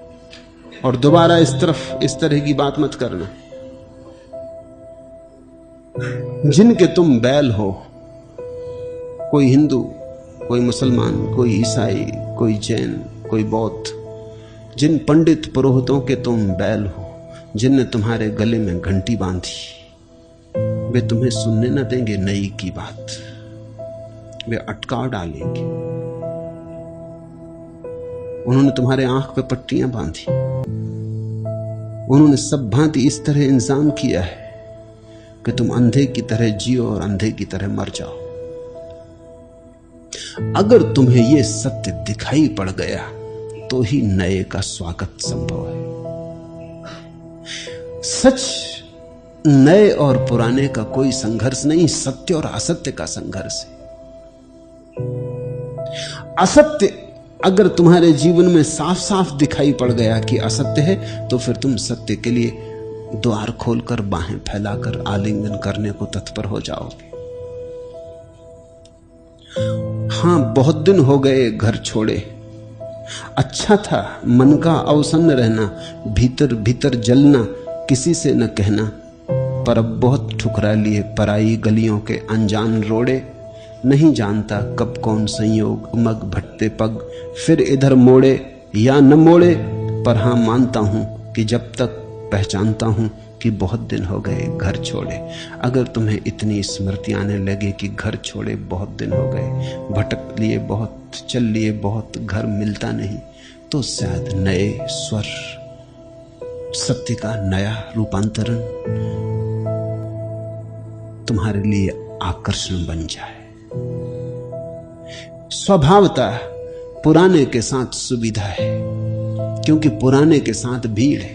और दोबारा इस तरफ इस तरह की बात मत करना। जिनके तुम बैल हो, कोई हिंदू, कोई मुसलमान, कोई ईसाई, कोई जैन, कोई बौद्ध, जिन पंडित पुरोहितों के तुम बैल हो, जिनने तुम्हारे गले में घंटी बांधी, वे तुम्हें सुनने न देंगे नई की बात, वे अटकाव डालेंगे। उन्होंने तुम्हारे आंख पे पट्टियां बांधी, उन्होंने सब भांति इस तरह इंतजाम किया है कि तुम अंधे की तरह जियो और अंधे की तरह मर जाओ। अगर तुम्हें यह सत्य दिखाई पड़ गया तो ही नए का स्वागत संभव है। सच नए और पुराने का कोई संघर्ष नहीं, सत्य और असत्य का संघर्ष है। असत्य अगर तुम्हारे जीवन में साफ साफ दिखाई पड़ गया कि असत्य है, तो फिर तुम सत्य के लिए द्वार खोलकर बाहें फैलाकर आलिंगन करने को तत्पर हो जाओगे। हां, बहुत दिन हो गए घर छोड़े, अच्छा था मन का अवसन्न रहना, भीतर भीतर जलना, किसी से न कहना, पर अब बहुत ठुकरा लिए पराई गलियों के अनजान रोड़े, नहीं जानता कब कौन संयोग उमग भटते पग फिर इधर मोड़े या न मोड़े, पर हां मानता हूं कि जब तक पहचानता हूं कि बहुत दिन हो गए घर छोड़े। अगर तुम्हें इतनी स्मृति आने लगे कि घर छोड़े बहुत दिन हो गए, भटक लिए बहुत, चल लिए बहुत, घर मिलता नहीं, तो शायद नए स्वर, सत्य का नया रूपांतरण तुम्हारे लिए आकर्षण बन जाए। स्वभावतः पुराने के साथ सुविधा है, क्योंकि पुराने के साथ भीड़ है।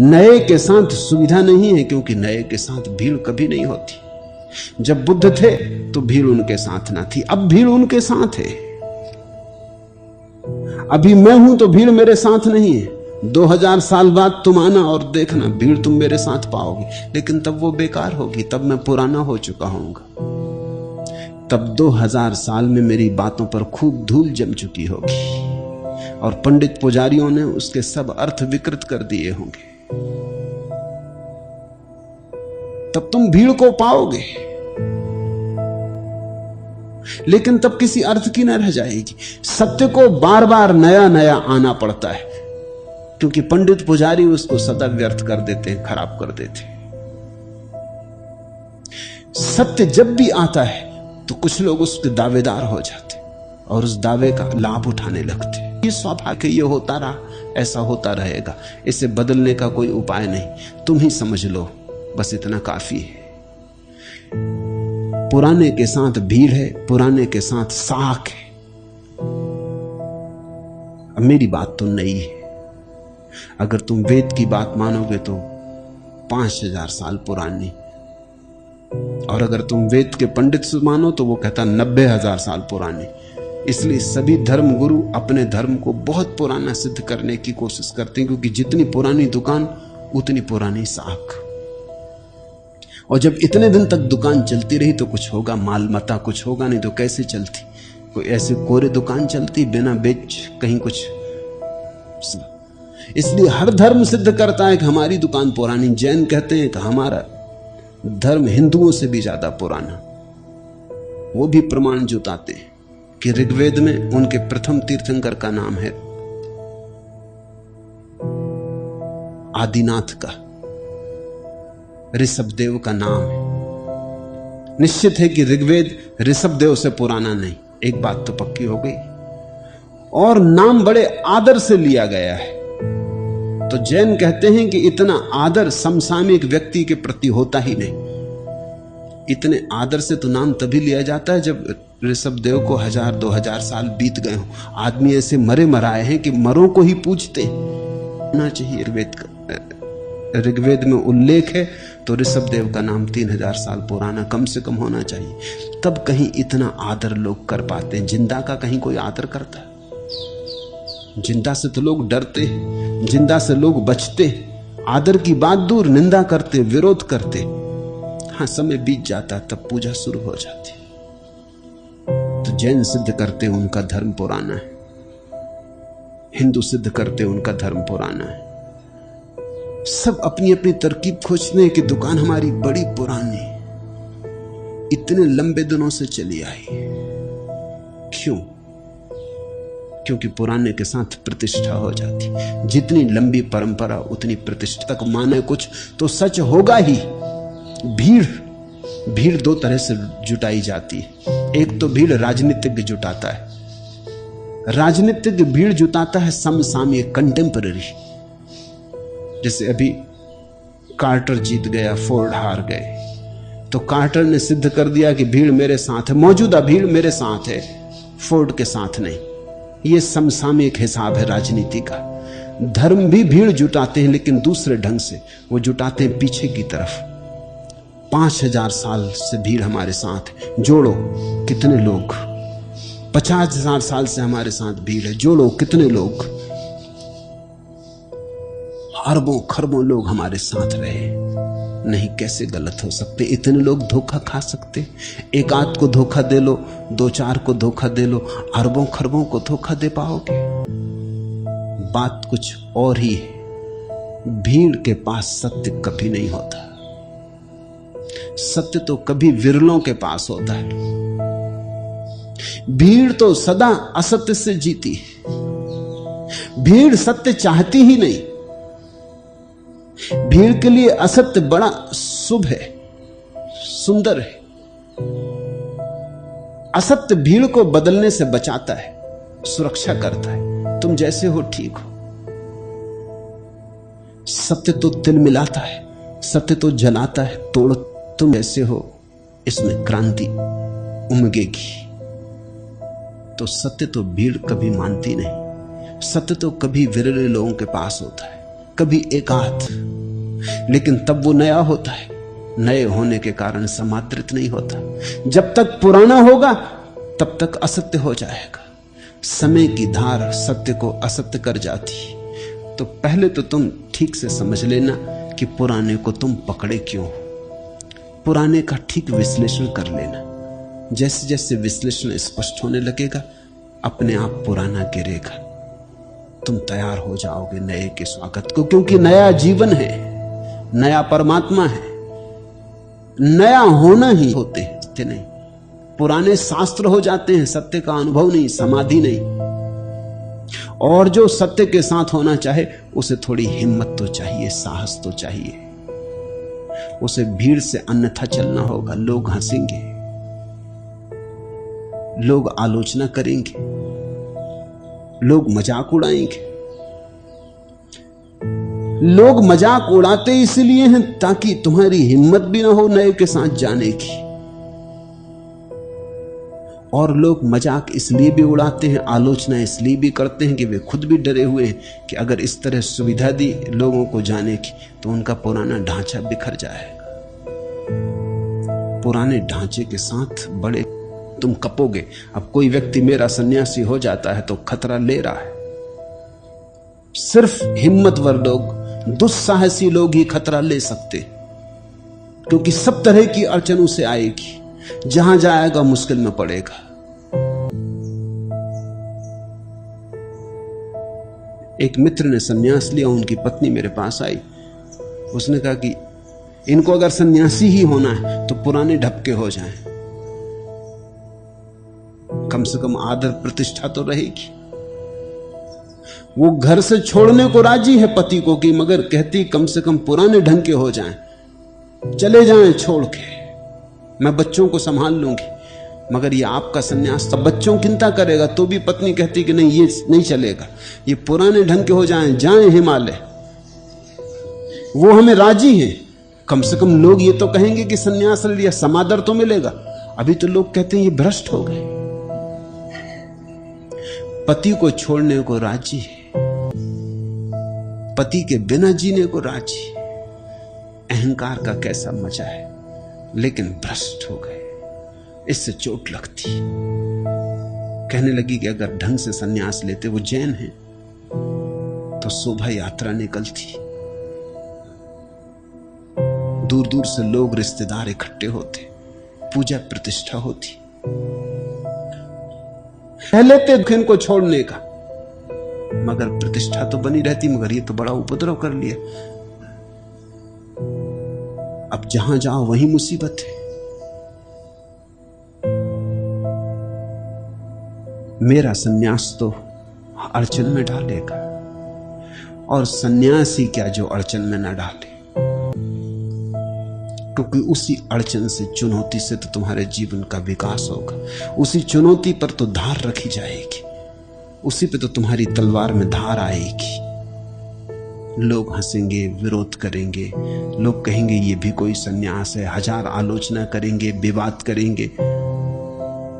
नए के साथ सुविधा नहीं है, क्योंकि नए के साथ भीड़ कभी नहीं होती। जब बुद्ध थे तो भीड़ उनके साथ ना थी, अब भीड़ उनके साथ है। अभी मैं हूं तो भीड़ मेरे साथ नहीं है। 2000 साल बाद तुम आना और देखना, भीड़ तुम मेरे साथ पाओगे, लेकिन तब वो बेकार होगी, तब मैं पुराना हो चुका हूंगा। तब 2000 साल में मेरी बातों पर खूब धूल जम चुकी होगी और पंडित पुजारियों ने उसके सब अर्थ विकृत कर दिए होंगे। तब तुम भीड़ को पाओगे, लेकिन तब किसी अर्थ की न रह जाएगी। सत्य को बार बार नया नया आना पड़ता है, क्योंकि पंडित पुजारी उसको सदा व्यर्थ कर देते हैं, खराब कर देते हैं। सत्य जब भी आता है तो कुछ लोग उसके दावेदार हो जाते और उस दावे का लाभ उठाने लगते। ये सौभाग्य, ये होता रहा, ऐसा होता रहेगा, इसे बदलने का कोई उपाय नहीं। तुम ही समझ लो, बस इतना काफी है। पुराने के साथ भीड़ है, पुराने के साथ साख है। अब मेरी बात तो नई है। अगर तुम वेद की बात मानोगे तो 5000 साल पुरानी, और अगर तुम वेद के पंडित से मानो तो वो कहता 90,000 साल पुरानी। इसलिए सभी धर्म गुरु अपने धर्म को बहुत पुराना सिद्ध करने की कोशिश करते हैं, क्योंकि जितनी पुरानी दुकान उतनी पुरानी साख। और जब इतने दिन तक दुकान चलती रही तो कुछ होगा, माल मता कुछ होगा, नहीं तो कैसे चलती? कोई ऐसे कोरे दुकान चलती बिना बेच कहीं कुछ। इसलिए हर धर्म सिद्ध करता है कि हमारी दुकान पुरानी। जैन कहते हैं कि हमारा धर्म हिंदुओं से भी ज्यादा पुराना। वो भी प्रमाण जुटाते हैं कि ऋग्वेद में उनके प्रथम तीर्थंकर का नाम है आदिनाथ का, ऋषभदेव का नाम है। निश्चित है कि ऋग्वेद ऋषभदेव से पुराना नहीं, एक बात तो पक्की हो गई। और नाम बड़े आदर से लिया गया है। तो जैन कहते हैं कि इतना आदर समसामयिक व्यक्ति के प्रति होता ही नहीं। इतने आदर से तो नाम तभी लिया जाता है जब ऋषभदेव को 1000-2000 साल बीत गए हों। आदमी ऐसे मरे मराए हैं कि मरों को ही पूजते होना चाहिए। ऋग्वेद में उल्लेख है तो ऋषभदेव का नाम 3000 साल पुराना कम से कम होना चाहिए, तब कहीं इतना आदर लोग कर पाते हैं। जिंदा का कहीं कोई आदर करता है? जिंदा से तो लोग डरते हैं, जिंदा से लोग बचते, आदर की बात दूर, निंदा करते, विरोध करते। हाँ, समय बीत जाता तब पूजा शुरू हो जाती। तो जैन सिद्ध करते उनका धर्म पुराना है, हिंदू सिद्ध करते उनका धर्म पुराना है। सब अपनी अपनी तरकीब खोजते हैं कि दुकान हमारी बड़ी पुरानी, इतने लंबे दिनों से चली आई। क्यों? क्योंकि पुराने के साथ प्रतिष्ठा हो जाती। जितनी लंबी परंपरा उतनी प्रतिष्ठा। तक माने कुछ तो सच होगा ही। भीड़ दो तरह से जुटाई जाती है। एक तो भीड़ राजनीतिज्ञ जुटाता है। राजनीतिज्ञ भीड़ जुटाता है समसामयिक, कंटेम्पररी। जैसे अभी कार्टर जीत गया, फोर्ड हार गए, तो कार्टर ने सिद्ध कर दिया कि भीड़ मेरे साथ है, मौजूदा भीड़ मेरे साथ है, फोर्ड के साथ नहीं। यह समसामयिक हिसाब है राजनीति का। धर्म भी भीड़ जुटाते हैं, लेकिन दूसरे ढंग से। वो जुटाते हैं पीछे की तरफ। 5000 साल से भीड़ हमारे साथ है, जोड़ो कितने लोग। 50,000 साल से हमारे साथ भीड़ है, जोड़ो कितने लोग। अरबों खरबों लोग हमारे साथ रहे, नहीं कैसे गलत हो सकते? इतने लोग धोखा खा सकते? एक आध को धोखा दे लो, 2-4 को धोखा दे लो, अरबों खरबों को धोखा दे पाओगे? बात कुछ और ही है। भीड़ के पास सत्य कभी नहीं होता। सत्य तो कभी विरलों के पास होता है। भीड़ तो सदा असत्य से जीती है। भीड़ सत्य चाहती ही नहीं। भीड़ के लिए असत्य बड़ा शुभ है, सुंदर है। असत्य भीड़ को बदलने से बचाता है, सुरक्षा करता है। तुम जैसे हो ठीक हो। सत्य तो तिल मिलाता है, सत्य तो जलाता है, तोड़। तुम ऐसे हो, इसमें क्रांति उमगेगी। तो सत्य तो भीड़ कभी मानती नहीं। सत्य तो कभी विरले लोगों के पास होता है, कभी एकाध, लेकिन तब वो नया होता है। नए होने के कारण समादृत नहीं होता। जब तक पुराना होगा तब तक असत्य हो जाएगा। समय की धार सत्य को असत्य कर जाती। तो पहले तो तुम ठीक से समझ लेना कि पुराने को तुम पकड़े क्यों। पुराने का ठीक विश्लेषण कर लेना। जैसे जैसे विश्लेषण स्पष्ट होने लगेगा, अपने आप पुराना गिरेगा। तुम तैयार हो जाओगे नए के स्वागत को, क्योंकि नया जीवन है, नया परमात्मा है। नया होना ही होते हैं, सत्य नहीं। पुराने शास्त्र हो जाते हैं, सत्य का अनुभव नहीं, समाधि नहीं। और जो सत्य के साथ होना चाहे उसे थोड़ी हिम्मत तो चाहिए, साहस तो चाहिए। उसे भीड़ से अन्यथा चलना होगा। लोग हंसेंगे, लोग आलोचना करेंगे, लोग मजाक उड़ाएंगे। लोग मजाक उड़ाते इसलिए हैं ताकि तुम्हारी हिम्मत भी ना हो नए के साथ जाने की। और लोग मजाक इसलिए भी उड़ाते हैं, आलोचना इसलिए भी करते हैं कि वे खुद भी डरे हुए हैं कि अगर इस तरह सुविधा दी लोगों को जाने की तो उनका पुराना ढांचा बिखर जाएगा। पुराने ढांचे के साथ बड़े तुम कपोगे। अब कोई व्यक्ति मेरा सन्यासी हो जाता है तो खतरा ले रहा है। सिर्फ हिम्मतवर लोग, दुस्साहसी लोग ही खतरा ले सकते, क्योंकि सब तरह की अड़चनों से आएगी। जहां जाएगा मुश्किल में पड़ेगा। एक मित्र ने सन्यास लिया, उनकी पत्नी मेरे पास आई। उसने कहा कि इनको अगर सन्यासी ही होना है तो पुराने ढपके हो जाएं, कम से कम आदर प्रतिष्ठा तो रहेगी। वो घर से छोड़ने को राजी है पति को कि, मगर कहती कम से कम पुराने ढंग के हो जाएं, चले जाएं छोड़ के, मैं बच्चों को संभाल लूंगी। मगर ये आपका सन्यास, तब बच्चों की चिंता करेगा। तो भी पत्नी कहती कि नहीं, ये नहीं चलेगा, ये पुराने ढंग के हो जाएं, जाएं हिमालय, वो हमें राजी हैं। कम से कम लोग ये तो कहेंगे कि सन्यास ले लिया, समादर तो मिलेगा। अभी तो लोग कहते हैं ये भ्रष्ट हो गए। पति को छोड़ने को राजी है, पति के बिना जीने को राजी। अहंकार का कैसा मजा है, लेकिन भ्रष्ट हो गए। इससे चोट लगती। कहने लगी कि अगर ढंग से सन्यास लेते, वो जैन है, तो शोभा यात्रा निकलती, दूर दूर से लोग रिश्तेदार इकट्ठे होते, पूजा प्रतिष्ठा होती। लेते इनको छोड़ने का, मगर प्रतिष्ठा तो बनी रहती। मगर ये तो बड़ा उपद्रव कर लिया। अब जहां जाओ वहीं मुसीबत है। मेरा सन्यास तो अड़चन में डालेगा, और सन्यासी क्या जो अड़चन में ना डाले, क्योंकि उसी अड़चन से, चुनौती से तो तुम्हारे जीवन का विकास होगा। उसी चुनौती पर तो धार रखी जाएगी, उसी पे तो तुम्हारी तलवार में धार आएगी। लोग हंसेंगे, विरोध करेंगे, लोग कहेंगे ये भी कोई सन्यास है, हजार आलोचना करेंगे, विवाद करेंगे,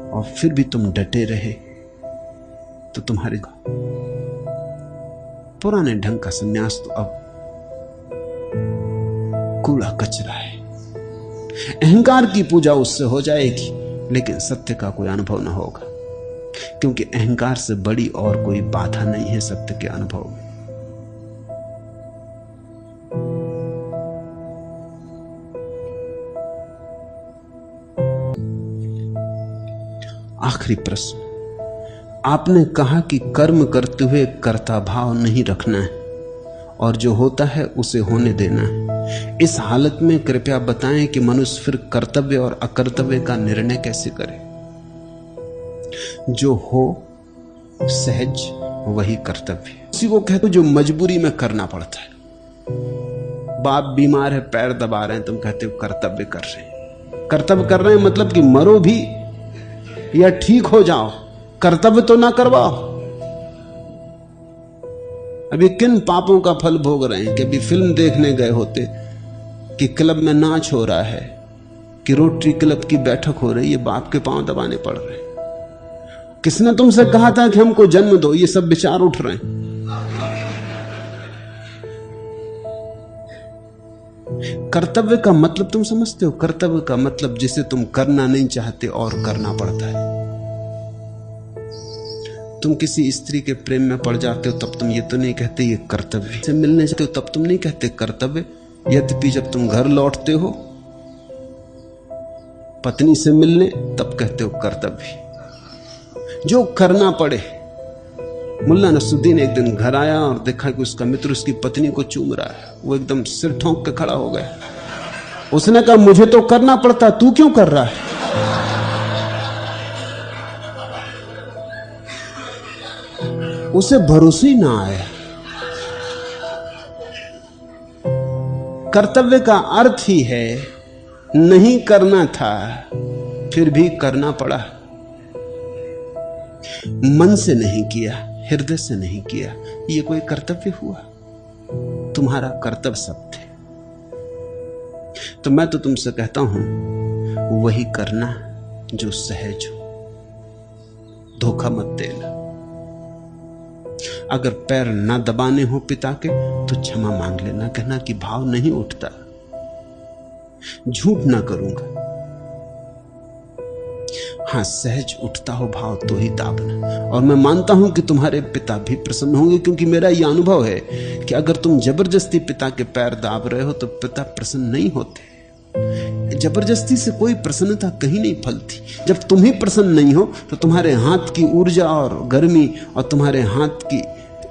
और फिर भी तुम डटे रहे तो तुम्हारे पुराने ढंग का सन्यास तो अब कूड़ा कचरा है। अहंकार की पूजा उससे हो जाएगी, लेकिन सत्य का कोई अनुभव न होगा, क्योंकि अहंकार से बड़ी और कोई बाधा नहीं है सत्य के अनुभव में। आखिरी प्रश्न, आपने कहा कि कर्म करते हुए कर्ता भाव नहीं रखना है और जो होता है उसे होने देना है। इस हालत में कृपया बताएं कि मनुष्य फिर कर्तव्य और अकर्तव्य का निर्णय कैसे करे। जो हो सहज वही कर्तव्य। उसी को कहते जो मजबूरी में करना पड़ता है। बाप बीमार है, पैर दबा रहे हैं, तुम कहते हो कर्तव्य कर रहे हैं। कर्तव्य कर रहे हैं मतलब कि मरो भी या ठीक हो जाओ, कर्तव्य तो ना करवाओ। अभी किन पापों का फल भोग रहे हैं कि अभी फिल्म देखने गए होते कि क्लब में नाच हो रहा है, कि रोटरी क्लब की बैठक हो रही है, बाप के पांव दबाने पड़ रहे हैं। किसने तुमसे कहा था कि हमको जन्म दो? ये सब विचार उठ रहे हैं। कर्तव्य का मतलब तुम समझते हो? कर्तव्य का मतलब जिसे तुम करना नहीं चाहते और करना पड़ता है। तुम किसी स्त्री के प्रेम में पड़ जाते हो तब तुम ये तो नहीं कहते ये कर्तव्य। से मिलने जाते हो तब तुम नहीं कहते कर्तव्य। यद्यपि जब तुम घर लौटते हो पत्नी से मिलने तब कहते हो कर्तव्य। जो करना पड़े। मुल्ला नसरुद्दीन एक दिन घर आया और देखा कि उसका मित्र उसकी पत्नी को चूम रहा है। वो एकदम सिर ठोंक के खड़ा हो गया। उसने कहा मुझे तो करना पड़ता, तू क्यों कर रहा है? उसे भरोसा ही ना आया। कर्तव्य का अर्थ ही है नहीं करना था फिर भी करना पड़ा। मन से नहीं किया, हृदय से नहीं किया, ये कोई कर्तव्य हुआ? तुम्हारा कर्तव्य सब थे। तो मैं तो तुमसे कहता हूं वही करना जो सहज हो। धोखा मत देना। अगर पैर ना दबाने हो पिता के तो क्षमा मांग लेना, कहना कि भाव नहीं उठता, झूठ ना करूंगा। हां, सहज उठता हो भाव तो ही दाबना। और मैं मानता हूं कि तुम्हारे पिता भी प्रसन्न होंगे, क्योंकि मेरा यह अनुभव है कि अगर तुम जबरदस्ती पिता के पैर दाब रहे हो तो पिता प्रसन्न नहीं होते। जबरदस्ती से कोई प्रसन्नता कहीं नहीं फलती। जब तुम ही प्रसन्न नहीं हो तो तुम्हारे हाथ की ऊर्जा और गर्मी और तुम्हारे हाथ की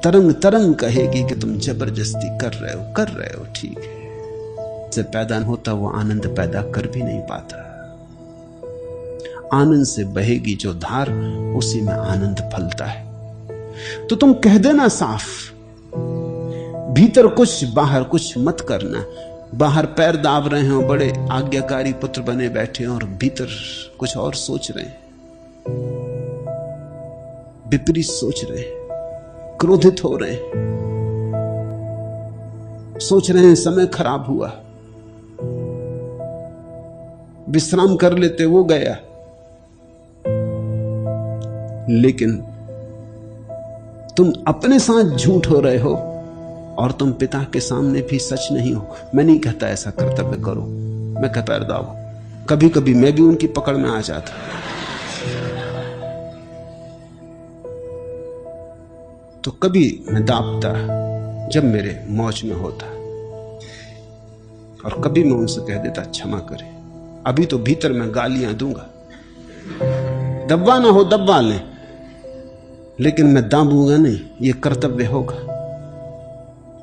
तरंग तरंग कहेगी कि तुम जबरदस्ती कर रहे हो, ठीक है। से पैदा होता वो आनंद पैदा कर भी नहीं पाता। आनंद से बहेगी जो धार, उसी में आनंद फलता है। तो तुम कह देना साफ, भीतर कुछ बाहर कुछ मत करना। बाहर पैर दाब रहे हो, बड़े आज्ञाकारी पुत्र बने बैठे हैं, और भीतर कुछ और सोच रहे हैं, विपरीत सोच रहे हैं, क्रोधित हो रहे हैं। सोच रहे हैं समय खराब हुआ, विश्राम कर लेते, वो गया। लेकिन तुम अपने साथ झूठ हो रहे हो और तुम पिता के सामने भी सच नहीं हो। मैं नहीं कहता ऐसा कर्तव्य करो, मैं कहता पैर दाबो। कभी कभी मैं भी उनकी पकड़ में आ जाता। तो कभी मैं दाबता जब मेरे मौज में होता, और कभी मैं उनसे कह देता क्षमा करें। अभी तो भीतर मैं गालियां दूंगा, दबा ना हो दबा लें, लेकिन मैं दाबूंगा नहीं, ये कर्तव्य होगा।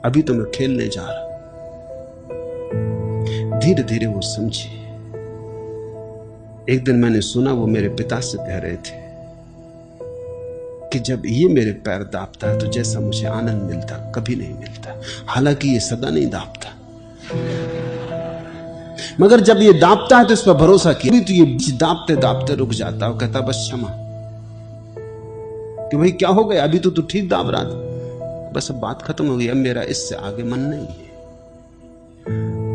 अभी तो मैं खेलने जा रहा। धीरे धीरे वो समझी। एक दिन मैंने सुना वो मेरे पिता से कह रहे थे कि जब ये मेरे पैर दाबता है तो जैसा मुझे आनंद मिलता कभी नहीं मिलता। हालांकि ये सदा नहीं दाबता, मगर जब ये दाबता है तो इस पर भरोसा किया, तो ये दाबते दाबते रुक जाता और कहता बस क्षमा, कि भाई क्या हो गया, अभी तो तू ठीक दाब रहा था, बस अब बात खत्म हो गई, अब मेरा इससे आगे मन नहीं है।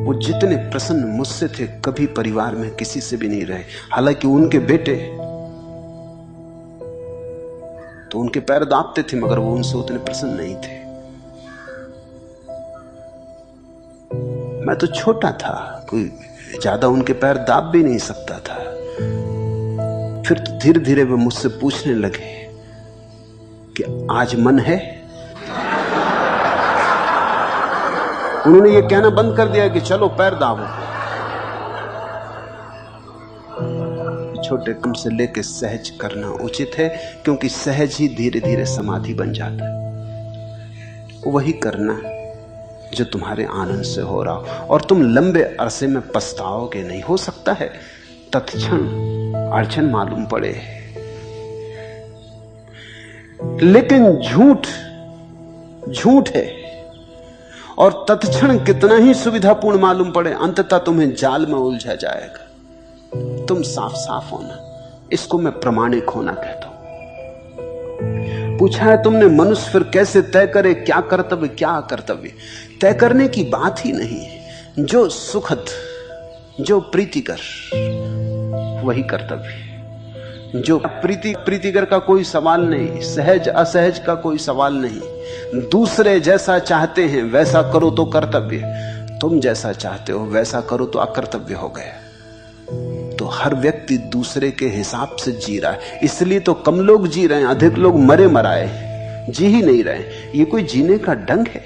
वो जितने प्रसन्न मुझसे थे कभी परिवार में किसी से भी नहीं रहे। हालांकि उनके बेटे तो उनके पैर दाबते थे, मगर वो उनसे उतने प्रसन्न नहीं थे। मैं तो छोटा था, कोई ज्यादा उनके पैर दाब भी नहीं सकता था। फिर तो धीरे धीरे वे मुझसे पूछने लगे कि आज मन है। उन्होंने ये कहना बंद कर दिया कि चलो पैर दाबो। छोटे कम से लेके सहज करना उचित है, क्योंकि सहज ही धीरे धीरे समाधि बन जाता है। वही करना जो तुम्हारे आनंद से हो रहा हो, और तुम लंबे अरसे में पछताओगे नहीं। हो सकता है तत्क्षण अड़चन मालूम पड़े, लेकिन झूठ झूठ है, और तत्क्षण कितना ही सुविधापूर्ण मालूम पड़े, अंततः तुम्हें जाल में उलझा जाएगा। तुम साफ साफ होना, इसको मैं प्रमाणिक होना कहता हूं। पूछा है तुमने मनुष्य फिर कैसे तय करे क्या कर्तव्य क्या अकर्तव्य। तय करने की बात ही नहीं है, जो सुखद जो प्रीतिकर वही कर्तव्य। जो प्रीतिकर का कोई सवाल नहीं, सहज असहज का कोई सवाल नहीं। दूसरे जैसा चाहते हैं वैसा करो तो कर्तव्य, तुम जैसा चाहते हो वैसा करो तो अकर्तव्य हो गया। तो हर व्यक्ति दूसरे के हिसाब से जी रहा है, इसलिए तो कम लोग जी रहे हैं, अधिक लोग मरे मराए जी ही नहीं रहे। ये कोई जीने का ढंग है?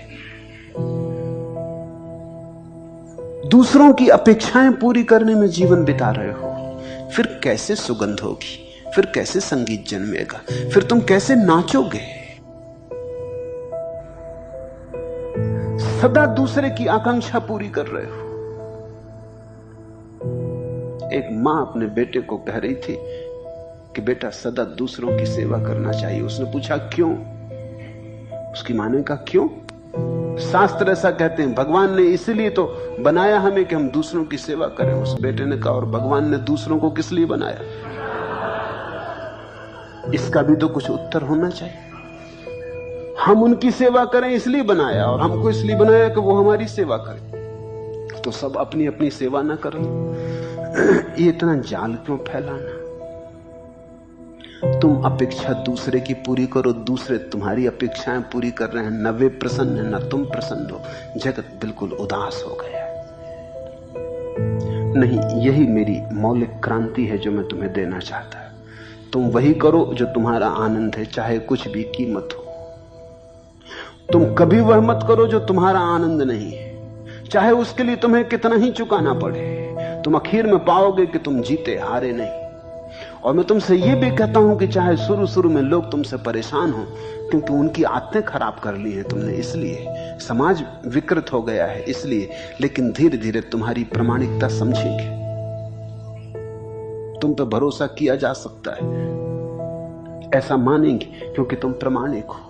दूसरों की अपेक्षाएं पूरी करने में जीवन बिता रहे हो, फिर कैसे सुगंध होगी, फिर कैसे संगीत जन्मेगा, फिर तुम कैसे नाचोगे? सदा दूसरे की आकांक्षा पूरी कर रहे हो। एक मां अपने बेटे को कह रही थी कि बेटा सदा दूसरों की सेवा करना चाहिए। उसने पूछा क्यों? उसकी मां ने कहा क्यों? शास्त्र ऐसा कहते हैं, भगवान ने इसलिए तो बनाया हमें कि हम दूसरों की सेवा करें। उस बेटे ने कहा और भगवान ने दूसरों को किस लिए बनाया? इसका भी तो कुछ उत्तर होना चाहिए। हम उनकी सेवा करें इसलिए बनाया, और हमको इसलिए बनाया कि वो हमारी सेवा करें। तो सब अपनी अपनी सेवा ना करें, ये इतना जाल क्यों फैलाना? तुम अपेक्षा दूसरे की पूरी करो, दूसरे तुम्हारी अपेक्षाएं पूरी कर रहे हैं। न वे प्रसन्न है, न तुम प्रसन्न हो, जगत बिल्कुल उदास हो गया। नहीं, यही मेरी मौलिक क्रांति है जो मैं तुम्हें देना चाहता है। तुम वही करो जो तुम्हारा आनंद है, चाहे कुछ भी कीमत हो। तुम कभी वह मत करो जो तुम्हारा आनंद नहीं है, चाहे उसके लिए तुम्हें कितना ही चुकाना पड़े। तुम आखिर में पाओगे कि तुम जीते हारे नहीं। और मैं तुमसे यह भी कहता हूं कि चाहे शुरू शुरू में लोग तुमसे परेशान हो, क्योंकि उनकी आदतें खराब कर ली हैं तुमने, इसलिए समाज विकृत हो गया है इसलिए, लेकिन धीरे धीरे तुम्हारी प्रामाणिकता समझेंगे। तुम पे भरोसा किया जा सकता है, ऐसा मानेंगे क्योंकि तुम प्रामाणिक हो।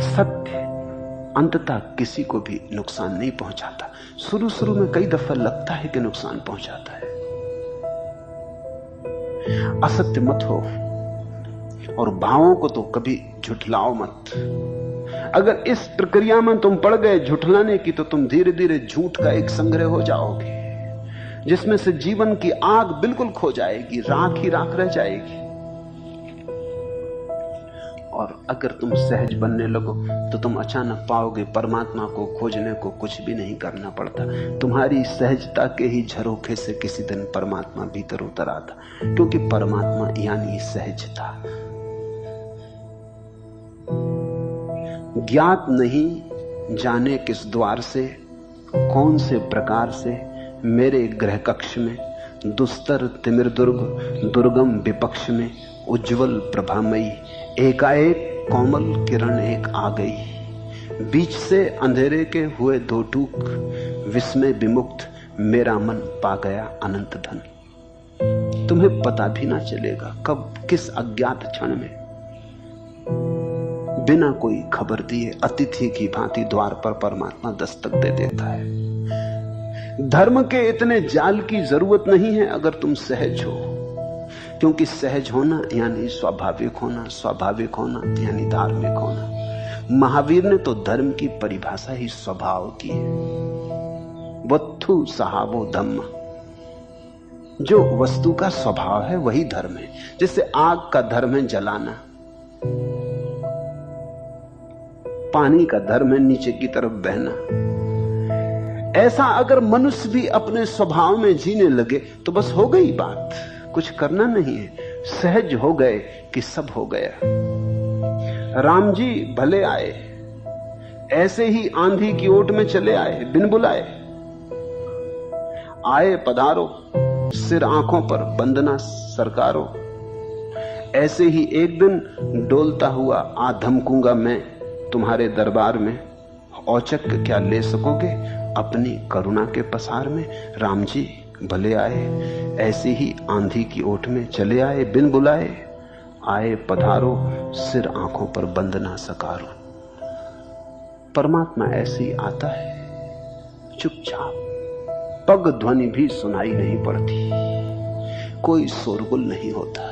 सत्य अंततः किसी को भी नुकसान नहीं पहुंचाता। शुरू शुरू में कई दफा लगता है कि नुकसान पहुंचाता है। असत्य मत हो, और भावों को तो कभी झुठलाओ मत। अगर इस प्रक्रिया में तुम पड़ गए झुठलाने की, तो तुम धीरे धीरे झूठ का एक संग्रह हो जाओगे, जिसमें से जीवन की आग बिल्कुल खो जाएगी, राख ही राख रह जाएगी। और अगर तुम सहज बनने लगो तो तुम अचानक पाओगे परमात्मा को खोजने को कुछ भी नहीं करना पड़ता। तुम्हारी सहजता के ही झरोखे से किसी दिन परमात्मा भीतर उतर आता, क्योंकि परमात्मा यानी सहजता। ज्ञात नहीं जाने किस द्वार से, कौन से प्रकार से मेरे गृह कक्ष में, दुस्तर तिमिर दुर्ग दुर्गम विपक्ष में, उज्जवल प्रभामयी एकाएक कोमल किरण एक आ गई। बीच से अंधेरे के हुए दो टूक, विस्मय विमुक्त मेरा मन पा गया अनंत धन। तुम्हें पता भी ना चलेगा कब किस अज्ञात क्षण में बिना कोई खबर दिए अतिथि की भांति द्वार पर परमात्मा दस्तक दे देता है। धर्म के इतने जाल की जरूरत नहीं है अगर तुम सहज हो, क्योंकि सहज होना यानी स्वाभाविक होना, स्वाभाविक होना यानी धार्मिक होना। महावीर ने तो धर्म की परिभाषा ही स्वभाव की है। वत्थु सहावो धम्म, जो वस्तु का स्वभाव है वही धर्म है। जैसे आग का धर्म है जलाना, पानी का धर्म है नीचे की तरफ बहना। ऐसा अगर मनुष्य भी अपने स्वभाव में जीने लगे तो बस हो गई बात, कुछ करना नहीं है। सहज हो गए कि सब हो गया। राम जी भले आए, ऐसे ही आंधी की ओट में चले आए बिन बुलाए। आए पधारो, सिर आंखों पर बंदना सरकारो। ऐसे ही एक दिन डोलता हुआ आ धमकूंगा मैं तुम्हारे दरबार में। औचक क्या ले सकोगे अपनी करुणा के पसार में। राम जी भले आए, ऐसे ही आंधी की ओट में चले आए बिन बुलाए। आए पधारो, सिर आंखों पर बंदना सकारो। परमात्मा ऐसे ही आता है चुपचाप, पग ध्वनि भी सुनाई नहीं पड़ती, कोई शोरगुल नहीं होता।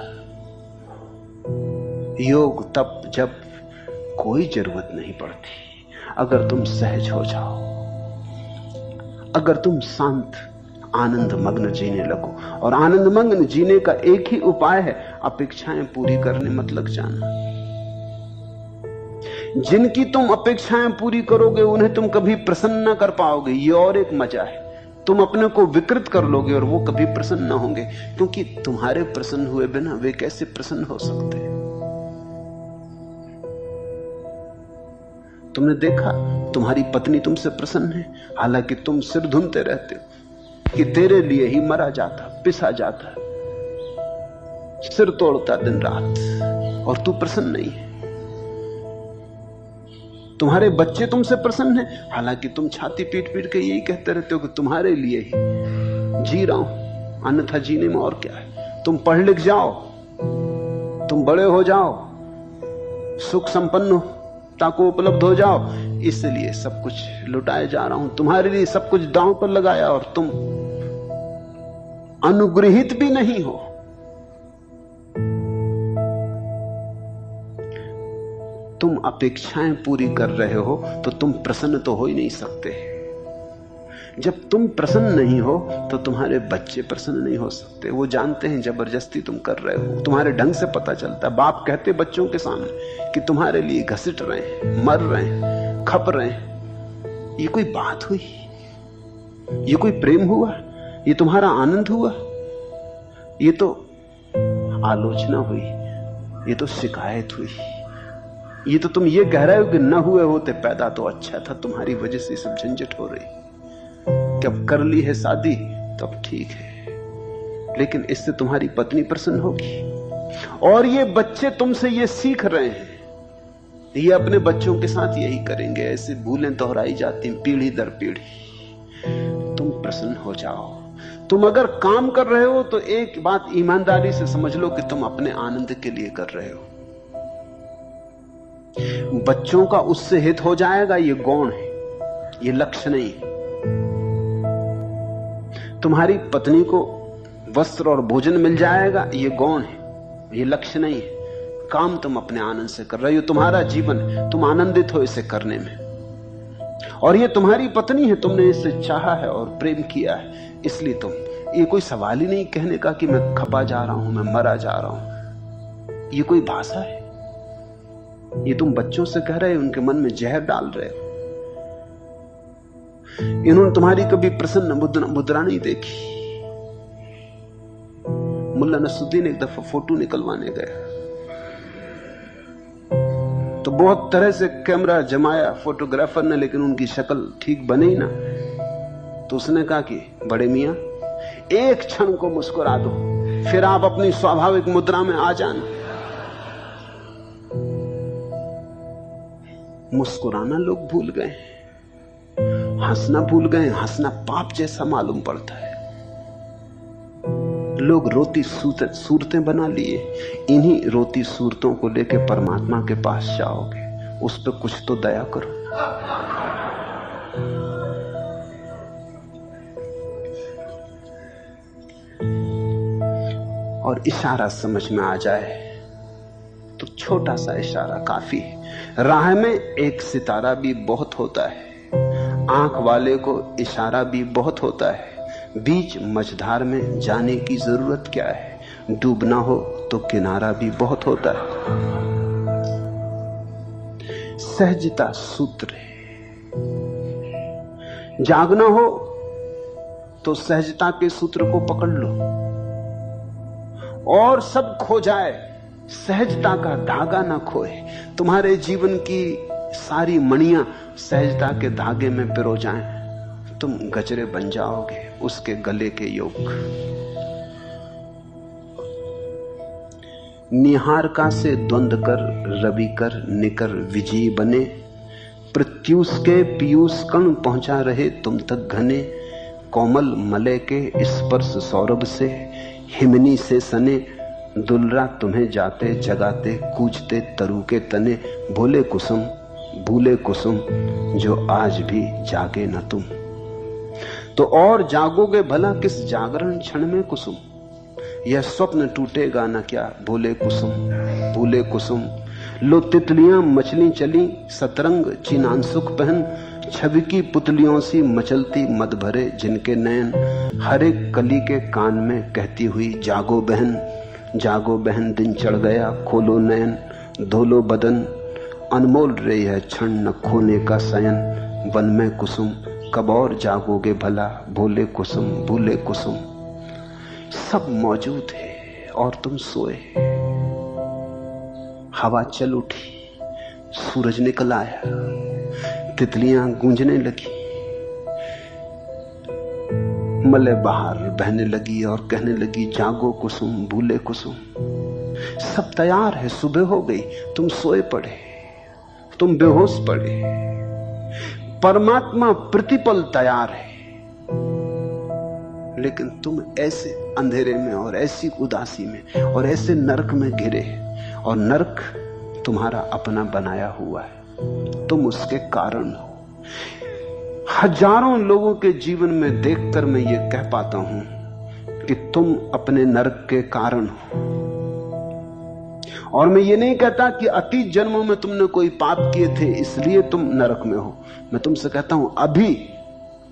योग तप जप कोई जरूरत नहीं पड़ती अगर तुम सहज हो जाओ, अगर तुम शांत आनंद मग्न जीने लगो। और आनंद मग्न जीने का एक ही उपाय है, अपेक्षाएं पूरी करने मत लग जाना। जिनकी तुम अपेक्षाएं पूरी करोगे उन्हें तुम कभी प्रसन्न न कर पाओगे। ये और एक मजा है, तुम अपने को विकृत कर लोगे और वो कभी प्रसन्न न होंगे, क्योंकि तुम्हारे प्रसन्न हुए बिना वे कैसे प्रसन्न हो सकते हैं। तुमने देखा तुम्हारी पत्नी तुमसे प्रसन्न है, हालांकि तुम सिर धुनते रहते हो कि तेरे लिए ही मरा जाता, पिसा जाता, सिर तोड़ता दिन रात, और तू प्रसन्न नहीं है। तुम्हारे बच्चे तुमसे प्रसन्न हैं, हालांकि तुम छाती पीट पीट के यही कहते रहते हो कि तुम्हारे लिए ही जी रहा हूं, अन्यथा जीने में और क्या है। तुम पढ़ लिख जाओ, तुम बड़े हो जाओ, सुख संपन्न ताको उपलब्ध हो जाओ, इसलिए सब कुछ लुटाए जा रहा हूं, तुम्हारे लिए सब कुछ दांव पर लगाया, और तुम अनुग्रहित भी नहीं हो। तुम अपेक्षाएं पूरी कर रहे हो तो तुम प्रसन्न तो हो ही नहीं सकते। जब तुम प्रसन्न नहीं हो तो तुम्हारे बच्चे प्रसन्न नहीं हो सकते। वो जानते हैं जबरदस्ती तुम कर रहे हो, तुम्हारे ढंग से पता चलता है। बाप कहते बच्चों के सामने कि तुम्हारे लिए घसीट रहे हैं, मर रहे हैं, खप रहे हैं। ये कोई बात हुई? ये कोई प्रेम हुआ? ये तुम्हारा आनंद हुआ? ये तो आलोचना हुई, ये तो शिकायत हुई। ये तो तुम ये कह रहे हो कि न हुए होते पैदा तो अच्छा था, तुम्हारी वजह से सब झंझट हो रही। कि अब कर ली है शादी तो अब ठीक है, लेकिन इससे तुम्हारी पत्नी प्रसन्न होगी। और ये बच्चे तुमसे ये सीख रहे हैं, ये अपने बच्चों के साथ यही करेंगे। ऐसे भूलें दोहराई जाती पीढ़ी दर पीढ़ी। तुम प्रसन्न हो जाओ। तुम अगर काम कर रहे हो तो एक बात ईमानदारी से समझ लो कि तुम अपने आनंद के लिए कर रहे हो। बच्चों का उससे हित हो जाएगा, ये गौण है, ये लक्ष्य नहीं। तुम्हारी पत्नी को वस्त्र और भोजन मिल जाएगा, ये गौण है, ये लक्ष्य नहीं है। काम तुम अपने आनंद से कर रहे हो, तुम्हारा जीवन, तुम आनंदित हो इसे करने में। और ये तुम्हारी पत्नी है, तुमने इसे चाहा है और प्रेम किया है, इसलिए तुम, ये कोई सवाल ही नहीं कहने का कि मैं खपा जा रहा हूं, मैं मरा जा रहा हूं। ये कोई भाषा है? ये तुम बच्चों से कह रहे हो, उनके मन में जहर डाल रहे हो। इन्होंने तुम्हारी कभी प्रसन्न मुद्रा नहीं देखी। मुल्ला नसरुद्दीन एक दफा फोटो निकलवाने गया तो बहुत तरह से कैमरा जमाया फोटोग्राफर ने, लेकिन उनकी शक्ल ठीक बने ही ना। तो उसने कहा कि बड़े मियां, एक क्षण को मुस्कुरा दो, फिर आप अपनी स्वाभाविक मुद्रा में आ जाना। मुस्कुराना लोग भूल गए, हंसना भूल गए। हंसना पाप जैसा मालूम पड़ता है। लोग रोती सूरतें बना लिए। इन्हीं रोती सूरतों को लेकर परमात्मा के पास जाओगे, उस पर कुछ तो दया करो। और इशारा समझ में आ जाए तो छोटा सा इशारा काफी है। राह में एक सितारा भी बहुत होता है, आंख वाले को इशारा भी बहुत होता है। बीच मझधार में जाने की जरूरत क्या है, डूबना हो तो किनारा भी बहुत होता है। सहजता सूत्र है। जागना हो तो सहजता के सूत्र को पकड़ लो, और सब खो जाए, सहजता का धागा ना खोए। तुम्हारे जीवन की सारी मणियां सहजता के धागे में पिरो जाएं, तुम गजरे बन जाओगे उसके गले के योग। निहारका से द्वंद कर रवि कर निकर विजयी बने, प्रत्यूष के पीयूष कण पहुंचा रहे तुम तक घने। कोमल मलय के स्पर्श सौरभ से हिमनी से सने, दुलरा तुम्हें जाते जगाते कूजते तरु के तने। भूले कुसुम जो आज भी जागे न तुम। तो और जागोगे भला किस जागरण क्षण में कुसुम। यह स्वप्न टूटेगा न क्या भूले कुसुम। लो तितलियां मछली चली सतरंग चिनांसुख पहन, छवि की पुतलियों सी मचलती मद भरे जिनके नयन। हर एक कली के कान में कहती हुई जागो बहन दिन चढ़ गया खोलो नयन। धोलो बदन अनमोल रे यह क्षण न खोने का शयन। वन में कुसुम कब और जागोगे भला भूले कुसुम। सब मौजूद है और तुम सोए। हवा चल उठी, सूरज निकल आया, तितलियां गूंजने लगी, मलय बाहर बहने लगी और कहने लगी जागो कुसुम भूले कुसुम। सब तैयार है, सुबह हो गई, तुम सोए पड़े, तुम बेहोश पड़े। परमात्मा प्रतिपल तैयार है, लेकिन तुम ऐसे अंधेरे में और ऐसी उदासी में और ऐसे नरक में घिरे, और नरक तुम्हारा अपना बनाया हुआ है, तुम उसके कारण हो। हजारों लोगों के जीवन में देखकर मैं ये कह पाता हूं कि तुम अपने नरक के कारण हो। और मैं ये नहीं कहता कि अतीत जन्मों में तुमने कोई पाप किए थे इसलिए तुम नरक में हो। मैं तुमसे कहता हूं अभी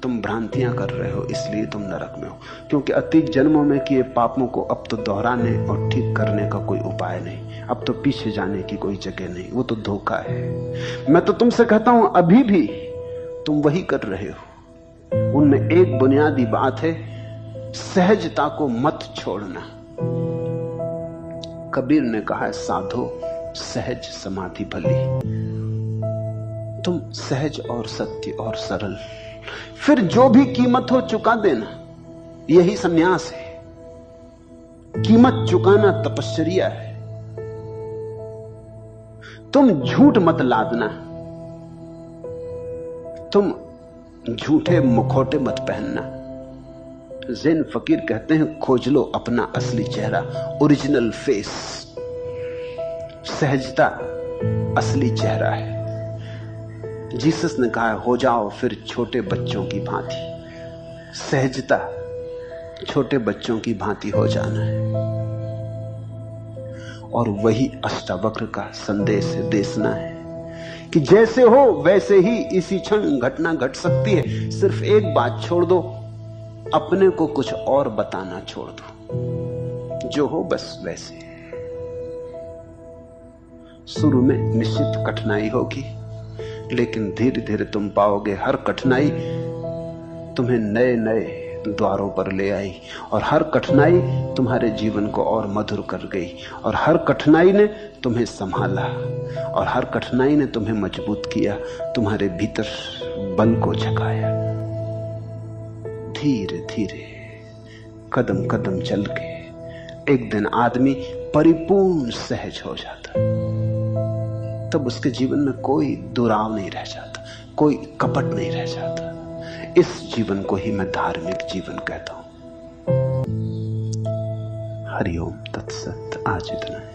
तुम भ्रांतियां कर रहे हो इसलिए तुम नरक में हो, क्योंकि अतीत जन्मों में किए पापों को अब तो दोहराने और ठीक करने का कोई उपाय नहीं, अब तो पीछे जाने की कोई जगह नहीं, वो तो धोखा है। मैं तो तुमसे कहता हूं अभी भी तुम वही कर रहे हो। उनमें एक बुनियादी बात है, सहजता को मत छोड़ना। कबीर ने कहा है साधो सहज समाधि भली। तुम सहज और सत्य और सरल, फिर जो भी कीमत हो चुका देना, यही संन्यास है। कीमत चुकाना तपश्चर्या है। तुम झूठ मत लादना, तुम झूठे मुखौटे मत पहनना। ज़ैन फकीर कहते हैं खोज लो अपना असली चेहरा, ओरिजिनल फेस। सहजता असली चेहरा है। जीसस ने कहा हो जाओ फिर छोटे बच्चों की भांति। सहजता छोटे बच्चों की भांति हो जाना है। और वही अष्टावक्र का संदेश है, देशना है कि जैसे हो वैसे ही इसी क्षण घटना घट सकती है। सिर्फ एक बात छोड़ दो, अपने को कुछ और बताना छोड़ दो, जो हो बस वैसे। शुरू में निश्चित कठिनाई होगी, लेकिन धीरे धीरे तुम पाओगे हर कठिनाई तुम्हें नए नए द्वारों पर ले आई, और हर कठिनाई तुम्हारे जीवन को और मधुर कर गई, और हर कठिनाई ने तुम्हें संभाला, और हर कठिनाई ने तुम्हें मजबूत किया, तुम्हारे भीतर बल को जगाया। धीरे धीरे कदम कदम चल के एक दिन आदमी परिपूर्ण सहज हो जाता, तब उसके जीवन में कोई दुराव नहीं रह जाता, कोई कपट नहीं रह जाता। इस जीवन को ही मैं धार्मिक जीवन कहता हूं। हरिओम तत्सत। आज इतना है।